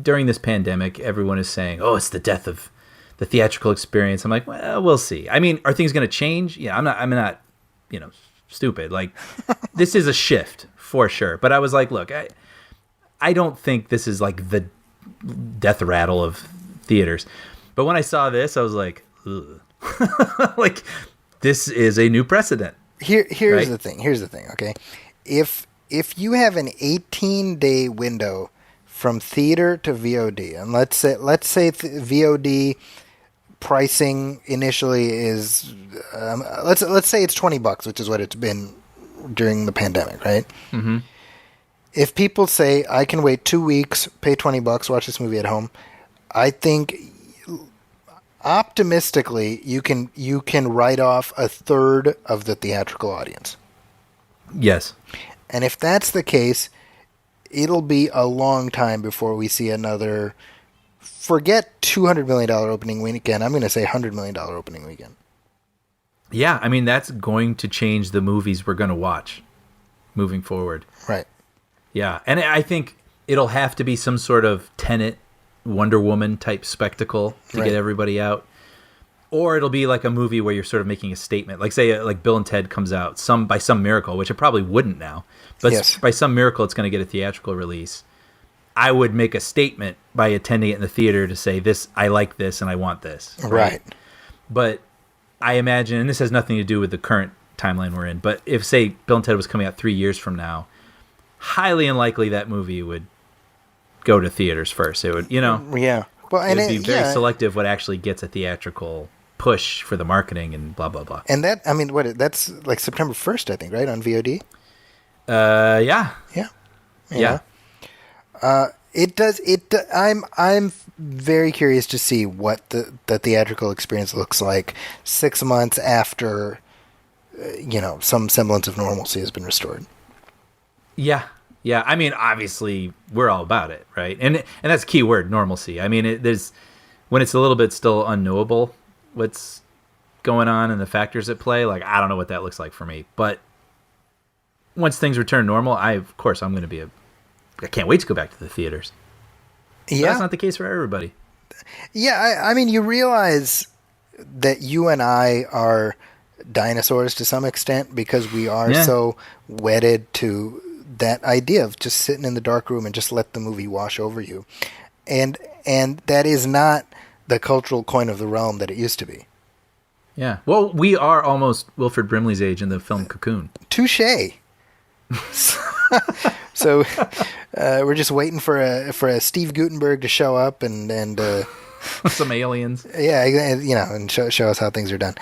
during this pandemic, everyone is saying, oh, it's the death of the theatrical experience. I'm like, well, we'll see. I mean, are things going to change? Yeah, I'm not, stupid. Like, this is a shift for sure. But I was like, look, I don't think this is like the death rattle of theaters. But when I saw this, I was like, ugh. Like, this is a new precedent. Here's the thing. Okay, if you have an 18-day window from theater to VOD, and let's say VOD pricing initially is let's say it's $20, which is what it's been during the pandemic, right? Mm-hmm. If people say I can wait 2 weeks, pay $20, watch this movie at home, I think optimistically you can write off a third of the theatrical audience. Yes. And if that's the case, it'll be a long time before we see another forget $200 million opening weekend. I'm going to say $100 million opening weekend. Yeah, I mean, that's going to change the movies we're going to watch moving forward. Right. Yeah, and I think it'll have to be some sort of Tenet, Wonder Woman type spectacle to get everybody out. Or it'll be like a movie where you're sort of making a statement. Like, say, like Bill and Ted comes out by some miracle, which it probably wouldn't now. But by some miracle, it's going to get a theatrical release. I would make a statement by attending it in the theater to say, I like this and I want this. Right. But I imagine, and this has nothing to do with the current timeline we're in, but if, say, Bill and Ted was coming out 3 years from now, highly unlikely that movie would go to theaters first. It would, Yeah. Well, it would be very selective what actually gets a theatrical push for the marketing and blah, blah, blah. And that, I mean, that's like September 1st, I think, right? On VOD? Yeah. Yeah. It does. I'm very curious to see what the theatrical experience looks like 6 months after, some semblance of normalcy has been restored. Yeah. Yeah. I mean, obviously, we're all about it, right? And that's a key word, normalcy. I mean, there's when it's a little bit still unknowable what's going on and the factors at play. Like, I don't know what that looks like for me, but once things return normal, of course, I'm going to be I can't wait to go back to the theaters. Yeah. But that's not the case for everybody. Yeah. I mean, you realize that you and I are dinosaurs to some extent because we are so wedded to that idea of just sitting in the dark room and just let the movie wash over you. And that is not the cultural coin of the realm that it used to be. Yeah. Well, we are almost Wilford Brimley's age in the film Cocoon. Touché. So we're just waiting for a Steve Guttenberg to show up and some aliens. Yeah, and show us how things are done.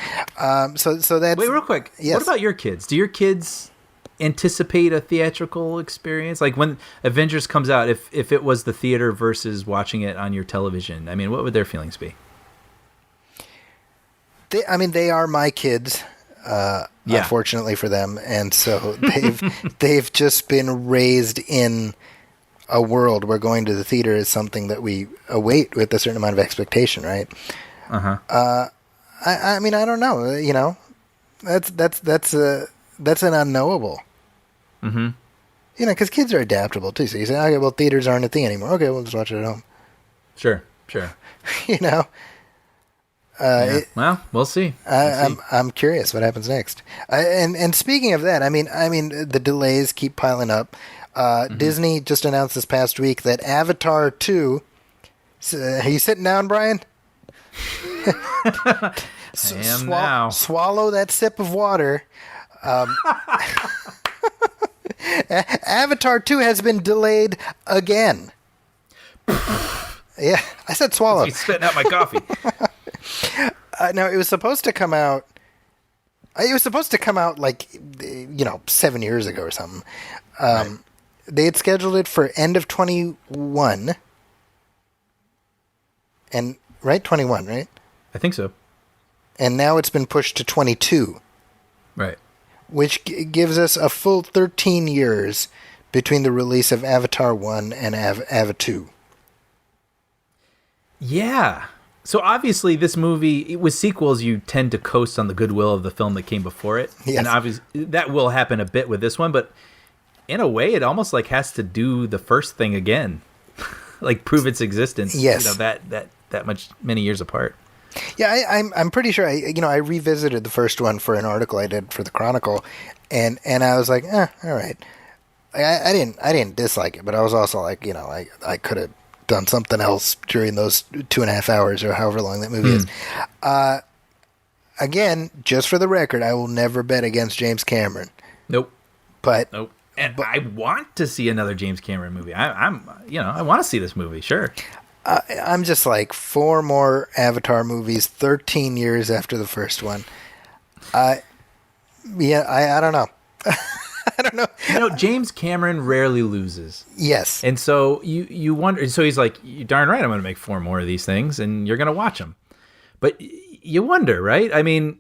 So that's. Wait, real quick. Yes. What about your kids? Do your kids anticipate a theatrical experience? Like when Avengers comes out, if it was the theater versus watching it on your television, I mean, what would their feelings be? They are my kids. Unfortunately for them, and so they've just been raised in a world where going to the theater is something that we await with a certain amount of expectation, right? I mean, I don't know. That's an unknowable. Mm-hmm. Because kids are adaptable too. So you say, okay, well, theaters aren't a thing anymore. Okay, we'll just watch it at home. Sure. Well, we'll see. I'm curious what happens next. And speaking of that, I mean, the delays keep piling up. Disney just announced this past week that Avatar 2. Are you sitting down, Brian? I am now. Swallow that sip of water. Avatar 2 has been delayed again. Yeah, I said swallow. He's spitting out my coffee. No, it was supposed to come out. It was supposed to come out 7 years ago or something. Right. They had scheduled it for end of 21. And 21, right? I think so. And now it's been pushed to 22. Right. Which gives us a full 13 years between the release of Avatar 1 and Avatar 2. Yeah. So obviously this movie, with sequels, you tend to coast on the goodwill of the film that came before it. Yes. And obviously that will happen a bit with this one, but in a way it almost has to do the first thing again. Prove its existence. Yes. That much, many years apart. Yeah, I'm pretty sure. I revisited the first one for an article I did for the Chronicle, and I was like, all right. I didn't dislike it, but I was also like, I could have done something else during those 2.5 hours or however long that movie is. Again, just for the record, I will never bet against James Cameron. Nope. Nope. And I want to see another James Cameron movie. I want to see this movie. Sure. I'm just like 4 more Avatar movies, 13 years after the first one. I don't know. I don't know. James Cameron rarely loses. Yes. And so you wonder. So he's like, "You darn right, I'm going to make 4 more of these things, and you're going to watch them." But you wonder, right? I mean,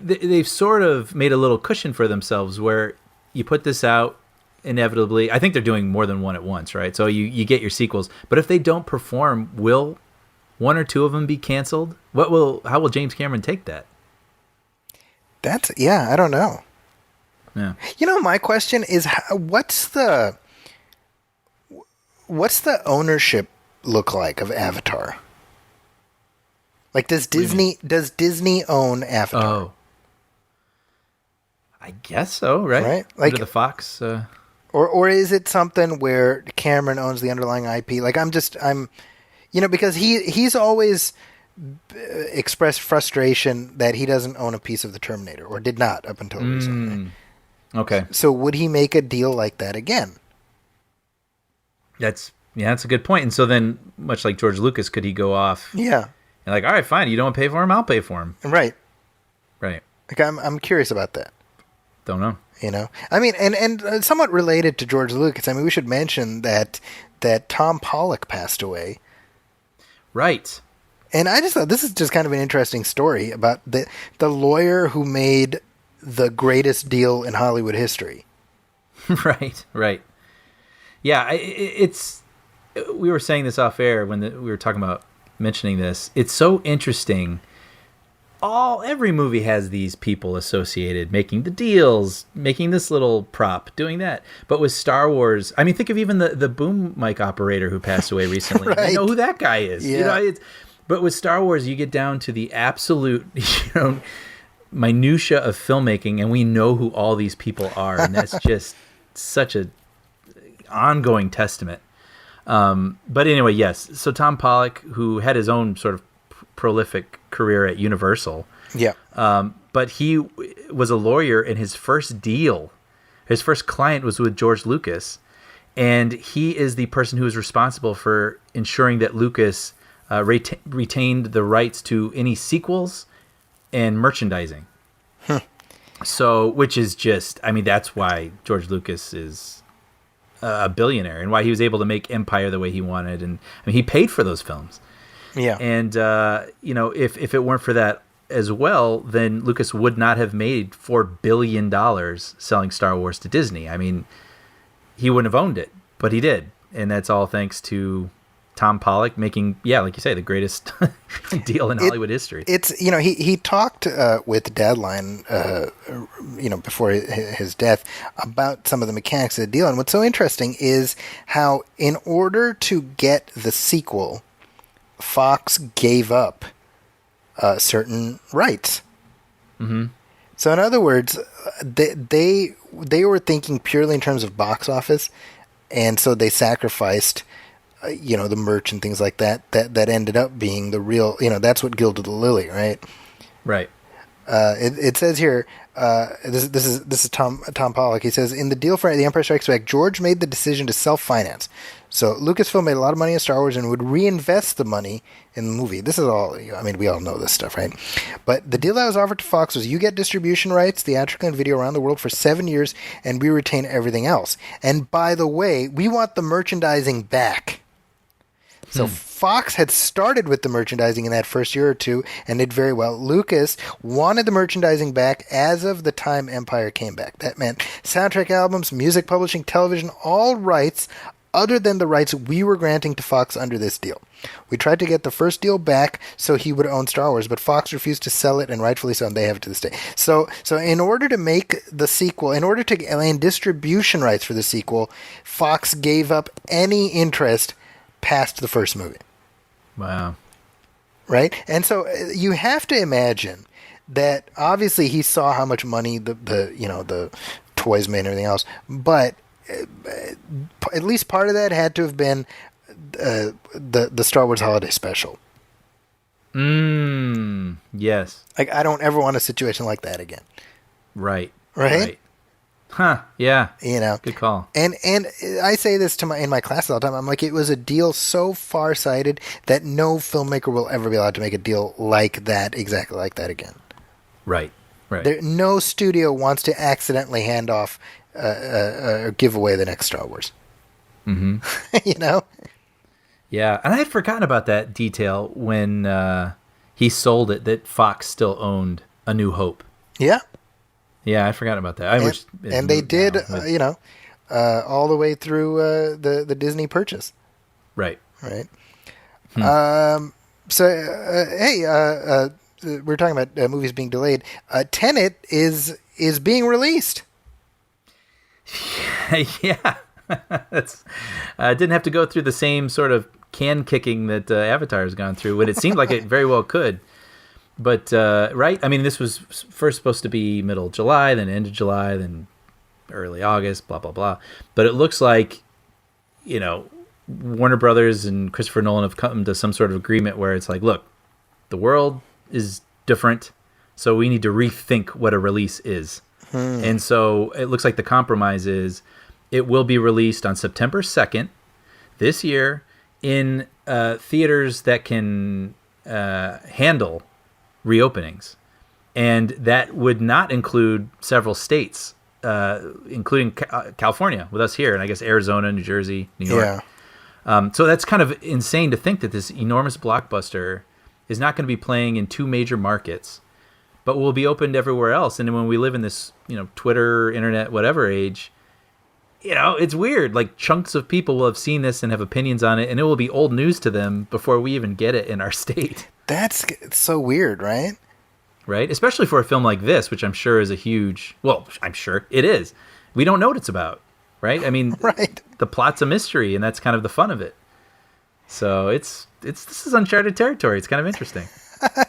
they've sort of made a little cushion for themselves where you put this out, inevitably, I think they're doing more than one at once, right? So you get your sequels, but if they don't perform, will one or two of them be canceled? How will James Cameron take that? I don't know. Yeah. My question is, what's the ownership look like of Avatar? Like, does Disney own Avatar? Oh, I guess so, right? Right, like under the Fox. Or is it something where Cameron owns the underlying IP? Like, because he's always expressed frustration that he doesn't own a piece of the Terminator, or did not up until recently. Okay. So would he make a deal like that again? That's a good point. And so then, much like George Lucas, could he go off? Yeah. And like, all right, fine. You don't want to pay for him, I'll pay for him. Right. Right. Like, I'm curious about that. Don't know. I mean, and somewhat related to George Lucas. I mean, we should mention that Tom Pollock passed away. Right. And I just thought this is just kind of an interesting story about the lawyer who made the greatest deal in Hollywood history. Right. Yeah, we were saying this off air when we were talking about mentioning this. It's so interesting. Every movie has these people associated, making the deals, making this little prop, doing that. But with Star Wars, I mean, think of even the boom mic operator who passed away recently. Right. I know who that guy is. Yeah. But with Star Wars, you get down to the absolute, minutia of filmmaking, and we know who all these people are, and that's just such a ongoing testament. But anyway, yes. So Tom Pollock, who had his own sort of prolific career at Universal, but he was a lawyer, and his first client was with George Lucas, and he is the person who is responsible for ensuring that Lucas retained the rights to any sequels and merchandising. So, which is just, I mean, that's why George Lucas is a billionaire, and why he was able to make Empire the way he wanted. And I mean, he paid for those films. Yeah. And, if it weren't for that as well, then Lucas would not have made $4 billion selling Star Wars to Disney. I mean, he wouldn't have owned it, but he did. And that's all thanks to Tom Pollock making, like you say, the greatest deal in Hollywood history. It's, he talked with Deadline, before his death, about some of the mechanics of the deal. And what's so interesting is how, in order to get the sequel, Fox gave up certain rights. Mm-hmm. So in other words, they were thinking purely in terms of box office, and so they sacrificed the merch and things like that ended up being the real, that's what gilded the lily, right? Right. It says here, this is Tom Pollock. He says, in the deal for The Empire Strikes Back, George made the decision to self-finance. So Lucasfilm made a lot of money in Star Wars and would reinvest the money in the movie. This is all, I mean, we all know this stuff, right? But the deal that was offered to Fox was, you get distribution rights, theatrical and video, around the world for 7 years, and we retain everything else. And by the way, we want the merchandising back. So Fox had started with the merchandising in that first year or two and did very well. Lucas wanted the merchandising back as of the time Empire came back. That meant soundtrack albums, music publishing, television, all rights other than the rights we were granting to Fox under this deal. We tried to get the first deal back so he would own Star Wars, but Fox refused to sell it, and rightfully so, and they have it to this day. So in order to make the sequel, in order to land distribution rights for the sequel, Fox gave up any interest past the first movie. Wow. Right? And so you have to imagine that obviously he saw how much money the toys made and everything else, but at least part of that had to have been the Star Wars Holiday Special. Yes. Like, I don't ever want a situation like that again. Right. Huh? Yeah. Good call. And I say this in my class all the time. I'm like, it was a deal so far-sighted that no filmmaker will ever be allowed to make a deal like that, exactly like that again. Right. No studio wants to accidentally hand off or give away the next Star Wars. Mm-hmm. Yeah, and I had forgotten about that detail when he sold it, that Fox still owned A New Hope. Yeah. Yeah, I forgot about that. And they did, all the way through the Disney purchase. Right. Right. We're talking about movies being delayed. Tenet is being released. Yeah. That's didn't have to go through the same sort of can kicking that Avatar has gone through, when it seemed like it very well could. But right, I mean, this was first supposed to be middle of July, then end of July, then early August, blah blah blah. But it looks like, Warner Brothers and Christopher Nolan have come to some sort of agreement where it's like, look, the world is different, so we need to rethink what a release is. And so it looks like the compromise is it will be released on September 2nd this year in theaters that can handle reopenings. And that would not include several states, including California with us here, and I guess Arizona, New Jersey, New York. Yeah. So that's kind of insane to think that this enormous blockbuster is not going to be playing in two major markets, but will be opened everywhere else. And when we live in this, Twitter, internet, whatever age, it's weird. Like, chunks of people will have seen this and have opinions on it, and it will be old news to them before we even get it in our state. That's so weird, right? Right? Especially for a film like this, which I'm sure is I'm sure it is. We don't know what it's about, right? I mean, right. The plot's a mystery, and that's kind of the fun of it. So this is uncharted territory. It's kind of interesting. I'm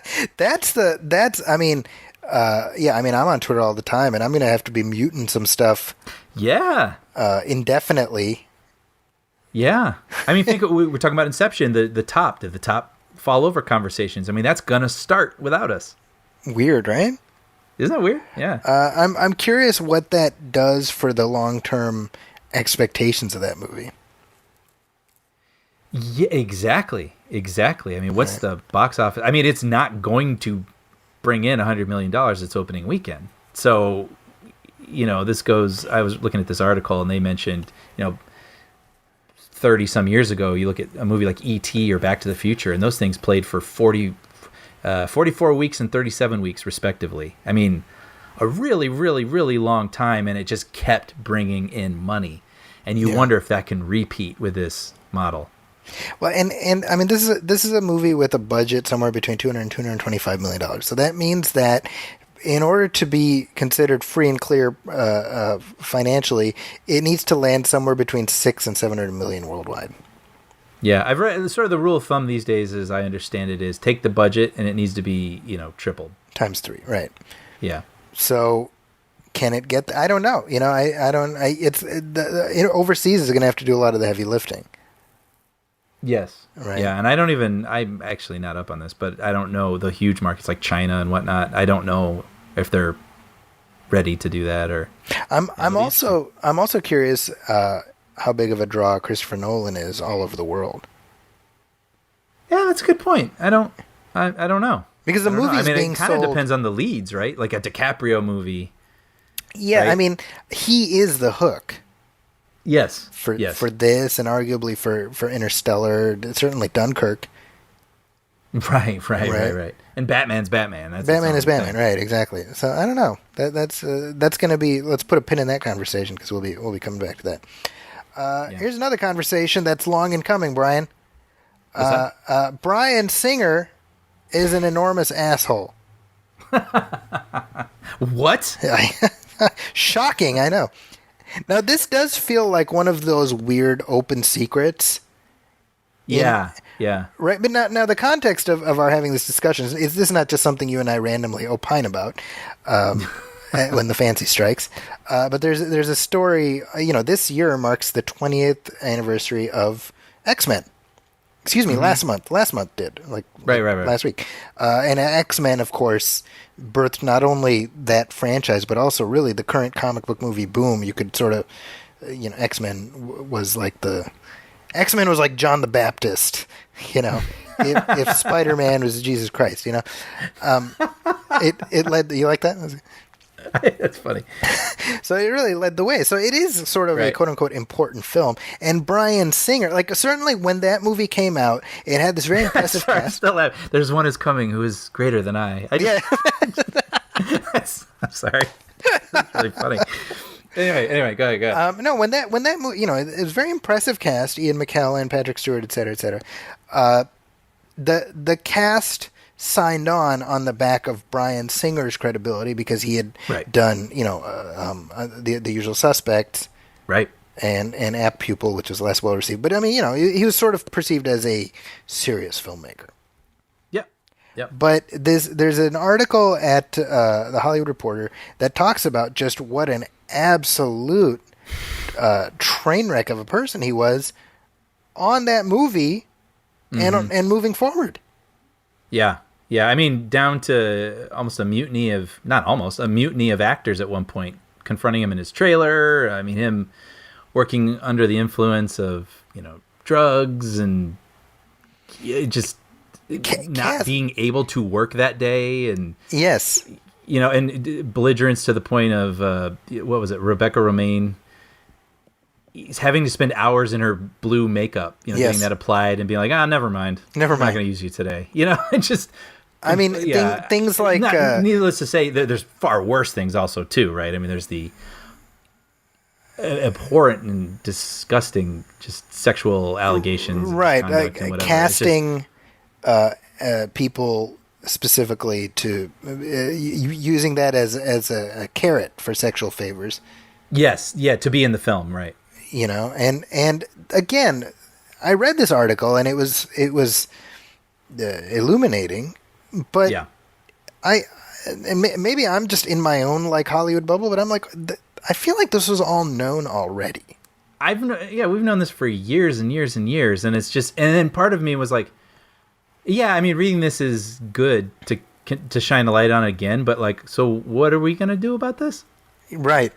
on Twitter all the time, and I'm going to have to be muting some stuff. Yeah. Indefinitely. Yeah. I mean, we're talking about Inception, did the top fall over conversations. I mean, that's going to start without us. Weird, right? Isn't that weird? Yeah. I'm curious what that does for the long-term expectations of that movie. Yeah, exactly. I mean, what's the box office? I mean, it's not going to bring in $100 million its opening weekend. So, this goes, I was looking at this article and they mentioned, 30 some years ago, you look at a movie like E.T. or Back to the Future, and those things played for 44 weeks and 37 weeks respectively. I mean, a really, really, really long time, and it just kept bringing in money. And you wonder if that can repeat with this model. Well, and I mean, this is a movie with a budget somewhere between $200 and $225 million. So that means that in order to be considered free and clear financially, it needs to land somewhere between $600 and $700 million worldwide. Yeah, I've read sort of the rule of thumb these days, as I understand it, is take the budget and it needs to be tripled times 3, right? Yeah. So can it get? I don't know. Overseas is going to have to do a lot of the heavy lifting. Yes. Right. Yeah, and I'm actually not up on this, but I don't know the huge markets like China and whatnot. I don't know if they're ready to do that or. I'm also curious how big of a draw Christopher Nolan is all over the world. Yeah, that's a good point. I don't know. Because the movie's being sold. It kind of depends on the leads, right? Like a DiCaprio movie. Yeah, right? I mean, he is the hook. Yes. For this, and arguably for Interstellar, certainly Dunkirk. Right. And Batman's Batman. Batman is Batman, thing. Right? Exactly. So I don't know. That's going to be. Let's put a pin in that conversation because we'll be coming back to that. Here's another conversation that's long in coming, Brian. Bryan Singer is an enormous asshole. What? Shocking, I know. Now, this does feel like one of those weird open secrets. Yeah. Right, but now the context of our having this discussion is this not just something you and I randomly opine about when the fancy strikes? But there's a story, this year marks the 20th anniversary of X-Men. Excuse me, mm-hmm. last month did, right. last week. And X-Men, of course, birthed not only that franchise, but also really the current comic book movie boom. You could sort of, X-Men was like X-Men was like John the Baptist, if Spider-Man was Jesus Christ, it led, you like that? That's funny. So it really led the way. So it is sort of a quote-unquote important film. And Bryan Singer, certainly when that movie came out, it had this very impressive cast. There's one is coming who is greater than I. I'm sorry. That's really funny. Anyway, go ahead. No, when that movie, it was a very impressive cast: Ian McKellen, Patrick Stewart, et cetera, et cetera. The cast signed on the back of Bryan Singer's credibility because he had done, the Usual Suspects, right, and Apt Pupil, which was less well received. But I mean, he was sort of perceived as a serious filmmaker. Yep. But there's an article at the Hollywood Reporter that talks about just what an absolute train wreck of a person he was on that movie and moving forward. Yeah. I mean, down to a mutiny of actors at one point, confronting him in his trailer. I mean, him working under the influence of drugs and just not being able to work that day, and yes, and belligerence to the point of what was it, Rebecca Romaine? He's having to spend hours in her blue makeup, getting that applied and being like, never mind, I'm not going to use you today. It's just, I mean, things like needless to say, there's far worse things also too, right? I mean, there's the abhorrent and disgusting just sexual allegations, right? Casting people specifically to using that as a carrot for sexual favors. Yes, to be in the film, right? And again, I read this article and it was illuminating, but maybe I'm just in my own Hollywood bubble, but I'm like, I feel like this was all known already. We've known this for years and years and years, and it's just, and then part of me was like, I mean, reading this is good to shine a light on it again, but so what are we gonna do about this? Right.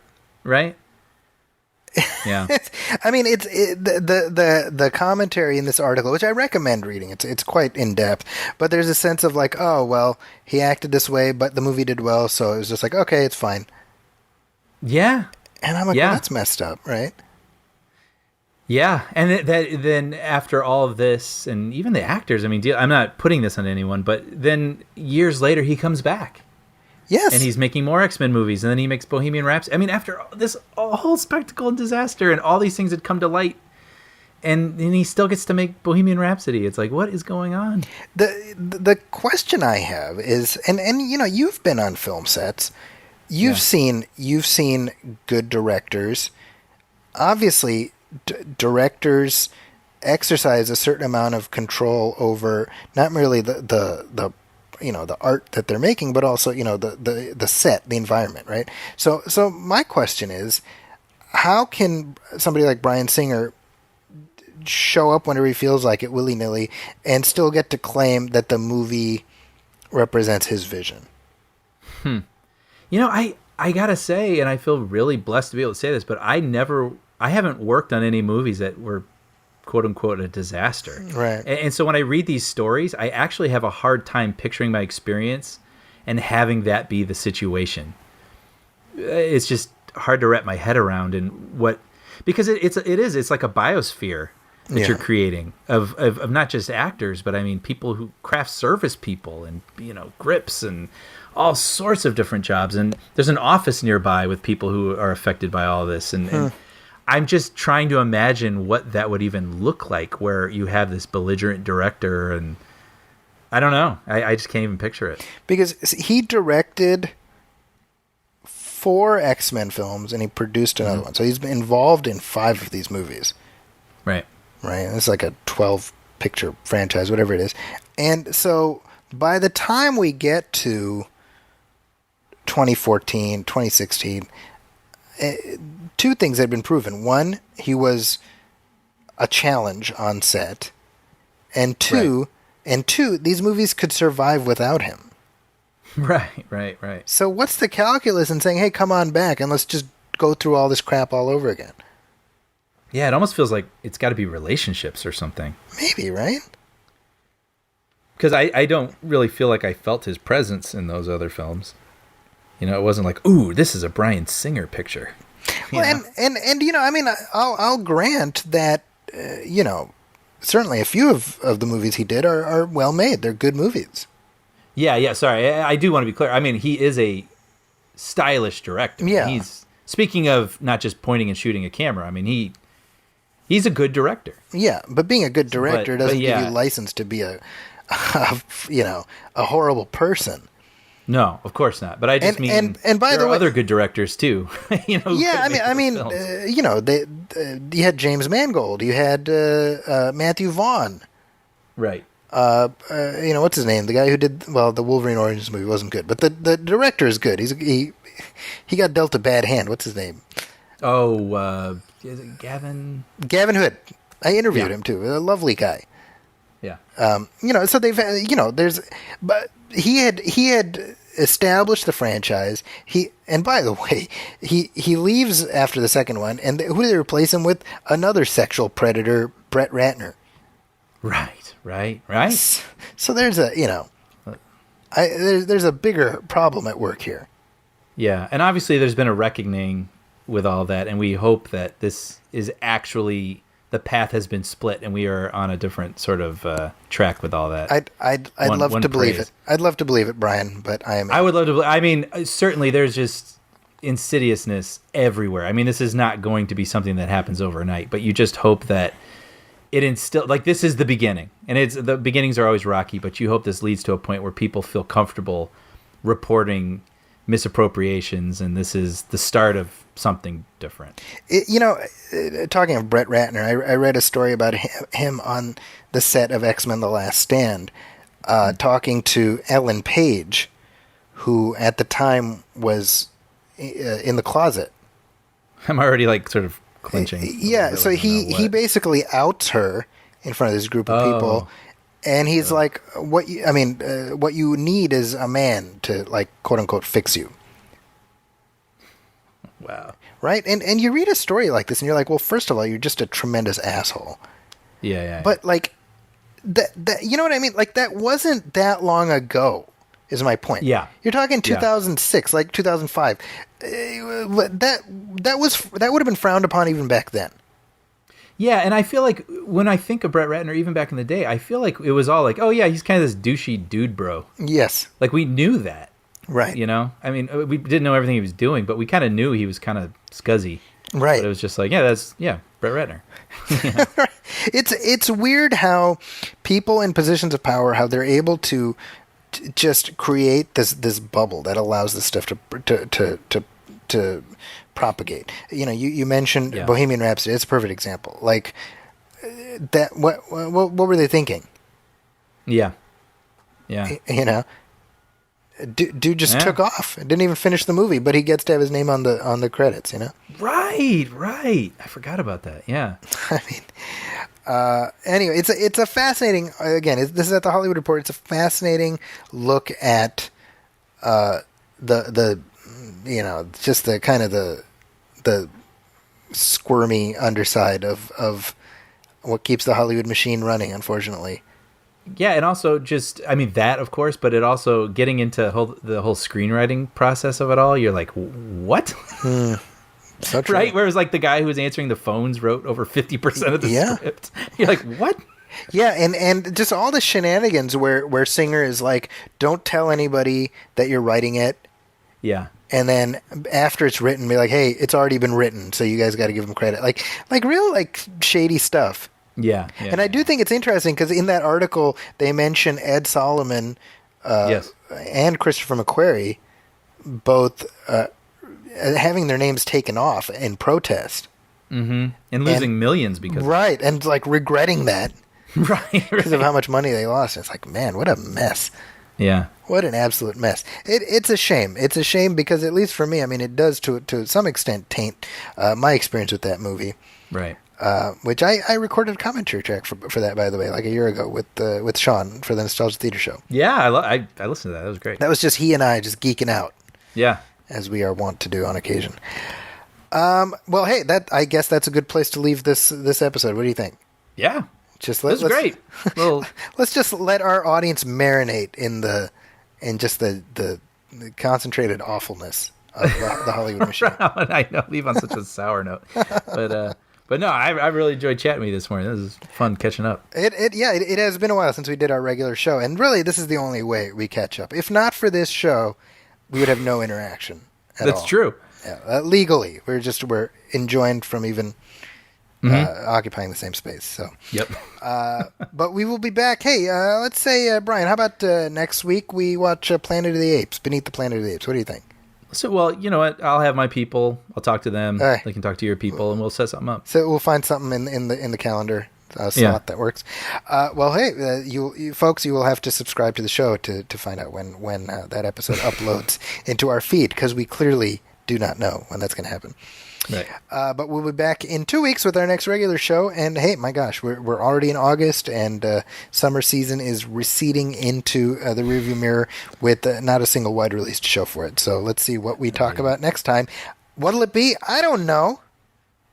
Yeah. I mean, the commentary in this article, which I recommend reading. It's quite in depth, but there's a sense of oh well, he acted this way, but the movie did well, so it was just okay, it's fine. Yeah. And I'm like, well, that's messed up, right? Yeah, and then after all of this, and even the actors, I mean, I'm not putting this on anyone, but then years later, he comes back. Yes. And he's making more X-Men movies, and then he makes Bohemian Rhapsody. I mean, after this whole spectacle and disaster, and all these things had come to light, and he still gets to make Bohemian Rhapsody. It's like, what is going on? The question I have is, and you've been on film sets, you've seen good directors. Obviously, directors exercise a certain amount of control over not merely the art that they're making, but also the set, the environment, right? So my question is, how can somebody like Bryan Singer show up whenever he feels like it, willy-nilly, and still get to claim that the movie represents his vision? I gotta say, and I feel really blessed to be able to say this, but I haven't worked on any movies that were quote unquote a disaster. Right. And so when I read these stories, I actually have a hard time picturing my experience and having that be the situation. It's just hard to wrap my head around because it's like a biosphere that you're creating of not just actors, but I mean people who craft service people and grips and all sorts of different jobs. And there's an office nearby with people who are affected by all this. And I'm just trying to imagine what that would even look like, where you have this belligerent director, and I don't know. I just can't even picture it. Because he directed 4 X-Men films and he produced another one. So he's been involved in 5 of these movies. Right. It's like a 12-picture franchise, whatever it is. And so by the time we get to 2014, 2016, 2 things had been proven. 1, he was a challenge on set. And 2, these movies could survive without him. Right. So what's the calculus in saying, hey, come on back and let's just go through all this crap all over again? Yeah, it almost feels like it's got to be relationships or something. Maybe, right? Because I don't really feel like I felt his presence in those other films. It wasn't like, ooh, this is a Bryan Singer picture. Well, and I mean, I'll grant that, certainly a few of the movies he did are well made. They're good movies. Yeah. Sorry, I do want to be clear. I mean, he is a stylish director. Yeah. speaking of not just pointing and shooting a camera, I mean, he's a good director. Yeah, but being a good director doesn't give yeah. you license to be a horrible person. No, of course not. But I just mean, and by there the are way, other good directors too. You know. Yeah, I mean, you had James Mangold, you had Matthew Vaughn, right? What's his name? The guy who did the Wolverine Origins movie wasn't good, but the director is good. He got dealt a bad hand. What's his name? Oh, is it Gavin? Gavin Hood. I interviewed him too. A lovely guy. Yeah. So they've but he had established the franchise. And by the way, he leaves after the second one, and who do they replace him with? Another sexual predator, Brett Ratner. Right. So there's there's a bigger problem at work here. Yeah, and obviously there's been a reckoning with all that, and we hope that this is actually the path has been split, and we are on a different sort of track with all that. I'd love to believe it. I'd love to believe it, Brian, but I would love to. I mean, certainly there's just insidiousness everywhere. I mean, this is not going to be something that happens overnight, but you just hope that it instilled, like, this is the beginning, and the beginnings are always rocky, but you hope this leads to a point where people feel comfortable reporting misappropriations, and this is the start of something different. Talking of Brett Ratner, I read a story about him on the set of X-Men: The Last Stand, talking to Ellen Page, who at the time was in the closet. I'm already sort of clinching. Yeah, so he basically outs her in front of this group of people, and he's like, what you need is a man to, quote unquote, fix you. Wow. Right? And you read a story like this and you're like, well, first of all, you're just a tremendous asshole. Yeah. But that you know what I mean? That wasn't that long ago, is my point. Yeah. You're talking 2006, 2005. That would have been frowned upon even back then. Yeah, and I feel like when I think of Brett Ratner, even back in the day, I feel like it was all like, oh yeah, he's kind of this douchey dude bro. Yes. We knew that. Right. I mean, we didn't know everything he was doing, but we kind of knew he was kind of scuzzy. Right. But it was just like, Brett Ratner. It's weird how people in positions of power, how they're able to just create this bubble that allows this stuff to propagate. You mentioned Bohemian Rhapsody. It's a perfect example. That. What were they thinking? Yeah. Dude just took off. Didn't even finish the movie, but he gets to have his name on the credits. Right. I forgot about that. Yeah. I mean, anyway, it's a fascinating. Again, this is at the Hollywood Report. It's a fascinating look at the just the kind of the squirmy underside of what keeps the Hollywood machine running. Unfortunately. Yeah, and also that, of course, but it also getting into the whole screenwriting process of it all. You're like, what? So true. Right? Whereas the guy who was answering the phones wrote over 50% of the script. You're like, what? Yeah, and just all the shenanigans where Singer is like, don't tell anybody that you're writing it. Yeah. And then after it's written, be like, hey, it's already been written, so you guys got to give him credit. Like real shady stuff. Yeah. And I do think it's interesting because in that article they mention Ed Solomon and Christopher McQuarrie both having their names taken off in protest. Mm-hmm. And losing millions because right, and regretting that. Right. Because of how much money they lost. It's like, man, what a mess. Yeah. What an absolute mess. It's a shame. It's a shame because, at least for me, I mean, it does to some extent taint my experience with that movie. Right. Which I recorded a commentary track for that, by the way, a year ago with Sean for the Nostalgia Theater Show. Yeah, I listened to that. That was great. That was just he and I just geeking out. Yeah. As we are wont to do on occasion. Well, hey, I guess that's a good place to leave this episode. What do you think? Yeah. That's great. Let's just let our audience marinate in just the concentrated awfulness of the Hollywood machine. I know, leave on such a sour note, but no, I really enjoyed chatting with you this morning. This is fun catching up. It has been a while since we did our regular show, and really, this is the only way we catch up. If not for this show, we would have no interaction. That's true. Legally, we're enjoined from even occupying the same space. So Yep. but we will be back. Hey, let's say, Brian, how about next week we watch Planet of the Apes, Beneath the Planet of the Apes? What do you think? So, well, you know what? I'll have my people. I'll talk to them. Right. They can talk to your people, and we'll set something up. So we'll find something in the calendar slot that works. Well, hey, you folks, you will have to subscribe to the show to find out when that episode uploads into our feed, because we clearly do not know when that's going to happen. Right. But we'll be back in 2 weeks with our next regular show. And hey, my gosh, we're already in August, and summer season is receding into the rearview mirror with not a single wide released show for it. So let's see what we talk about next time. What'll it be? I don't know.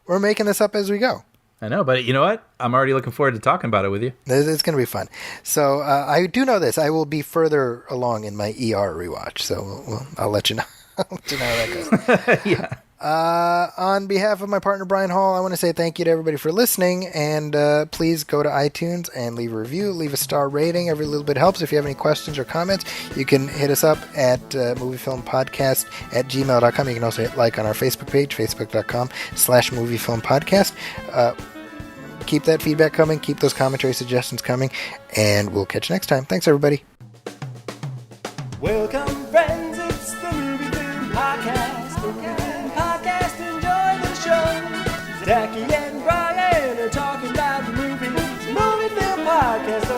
We're making this up as we go. I know, but you know what? I'm already looking forward to talking about it with you. It's going to be fun. So I do know this. I will be further along in my ER rewatch. So I'll let you know. I'll let you know how that goes. Yeah. On behalf of my partner Brian Hall, I want to say thank you to everybody for listening, and please go to iTunes and leave a review, leave a star rating. Every little bit helps. If you have any questions or comments, you can hit us up at moviefilmpodcast@gmail.com. You can also hit like on our Facebook page, facebook.com/moviefilmpodcast. Keep that feedback coming, keep those commentary suggestions coming, and we'll catch you next time. Thanks, everybody. Welcome, friends, it's the Movie Film Podcast. Enjoy the show. Zachy and Brian are talking about movies. Movie Film Podcast.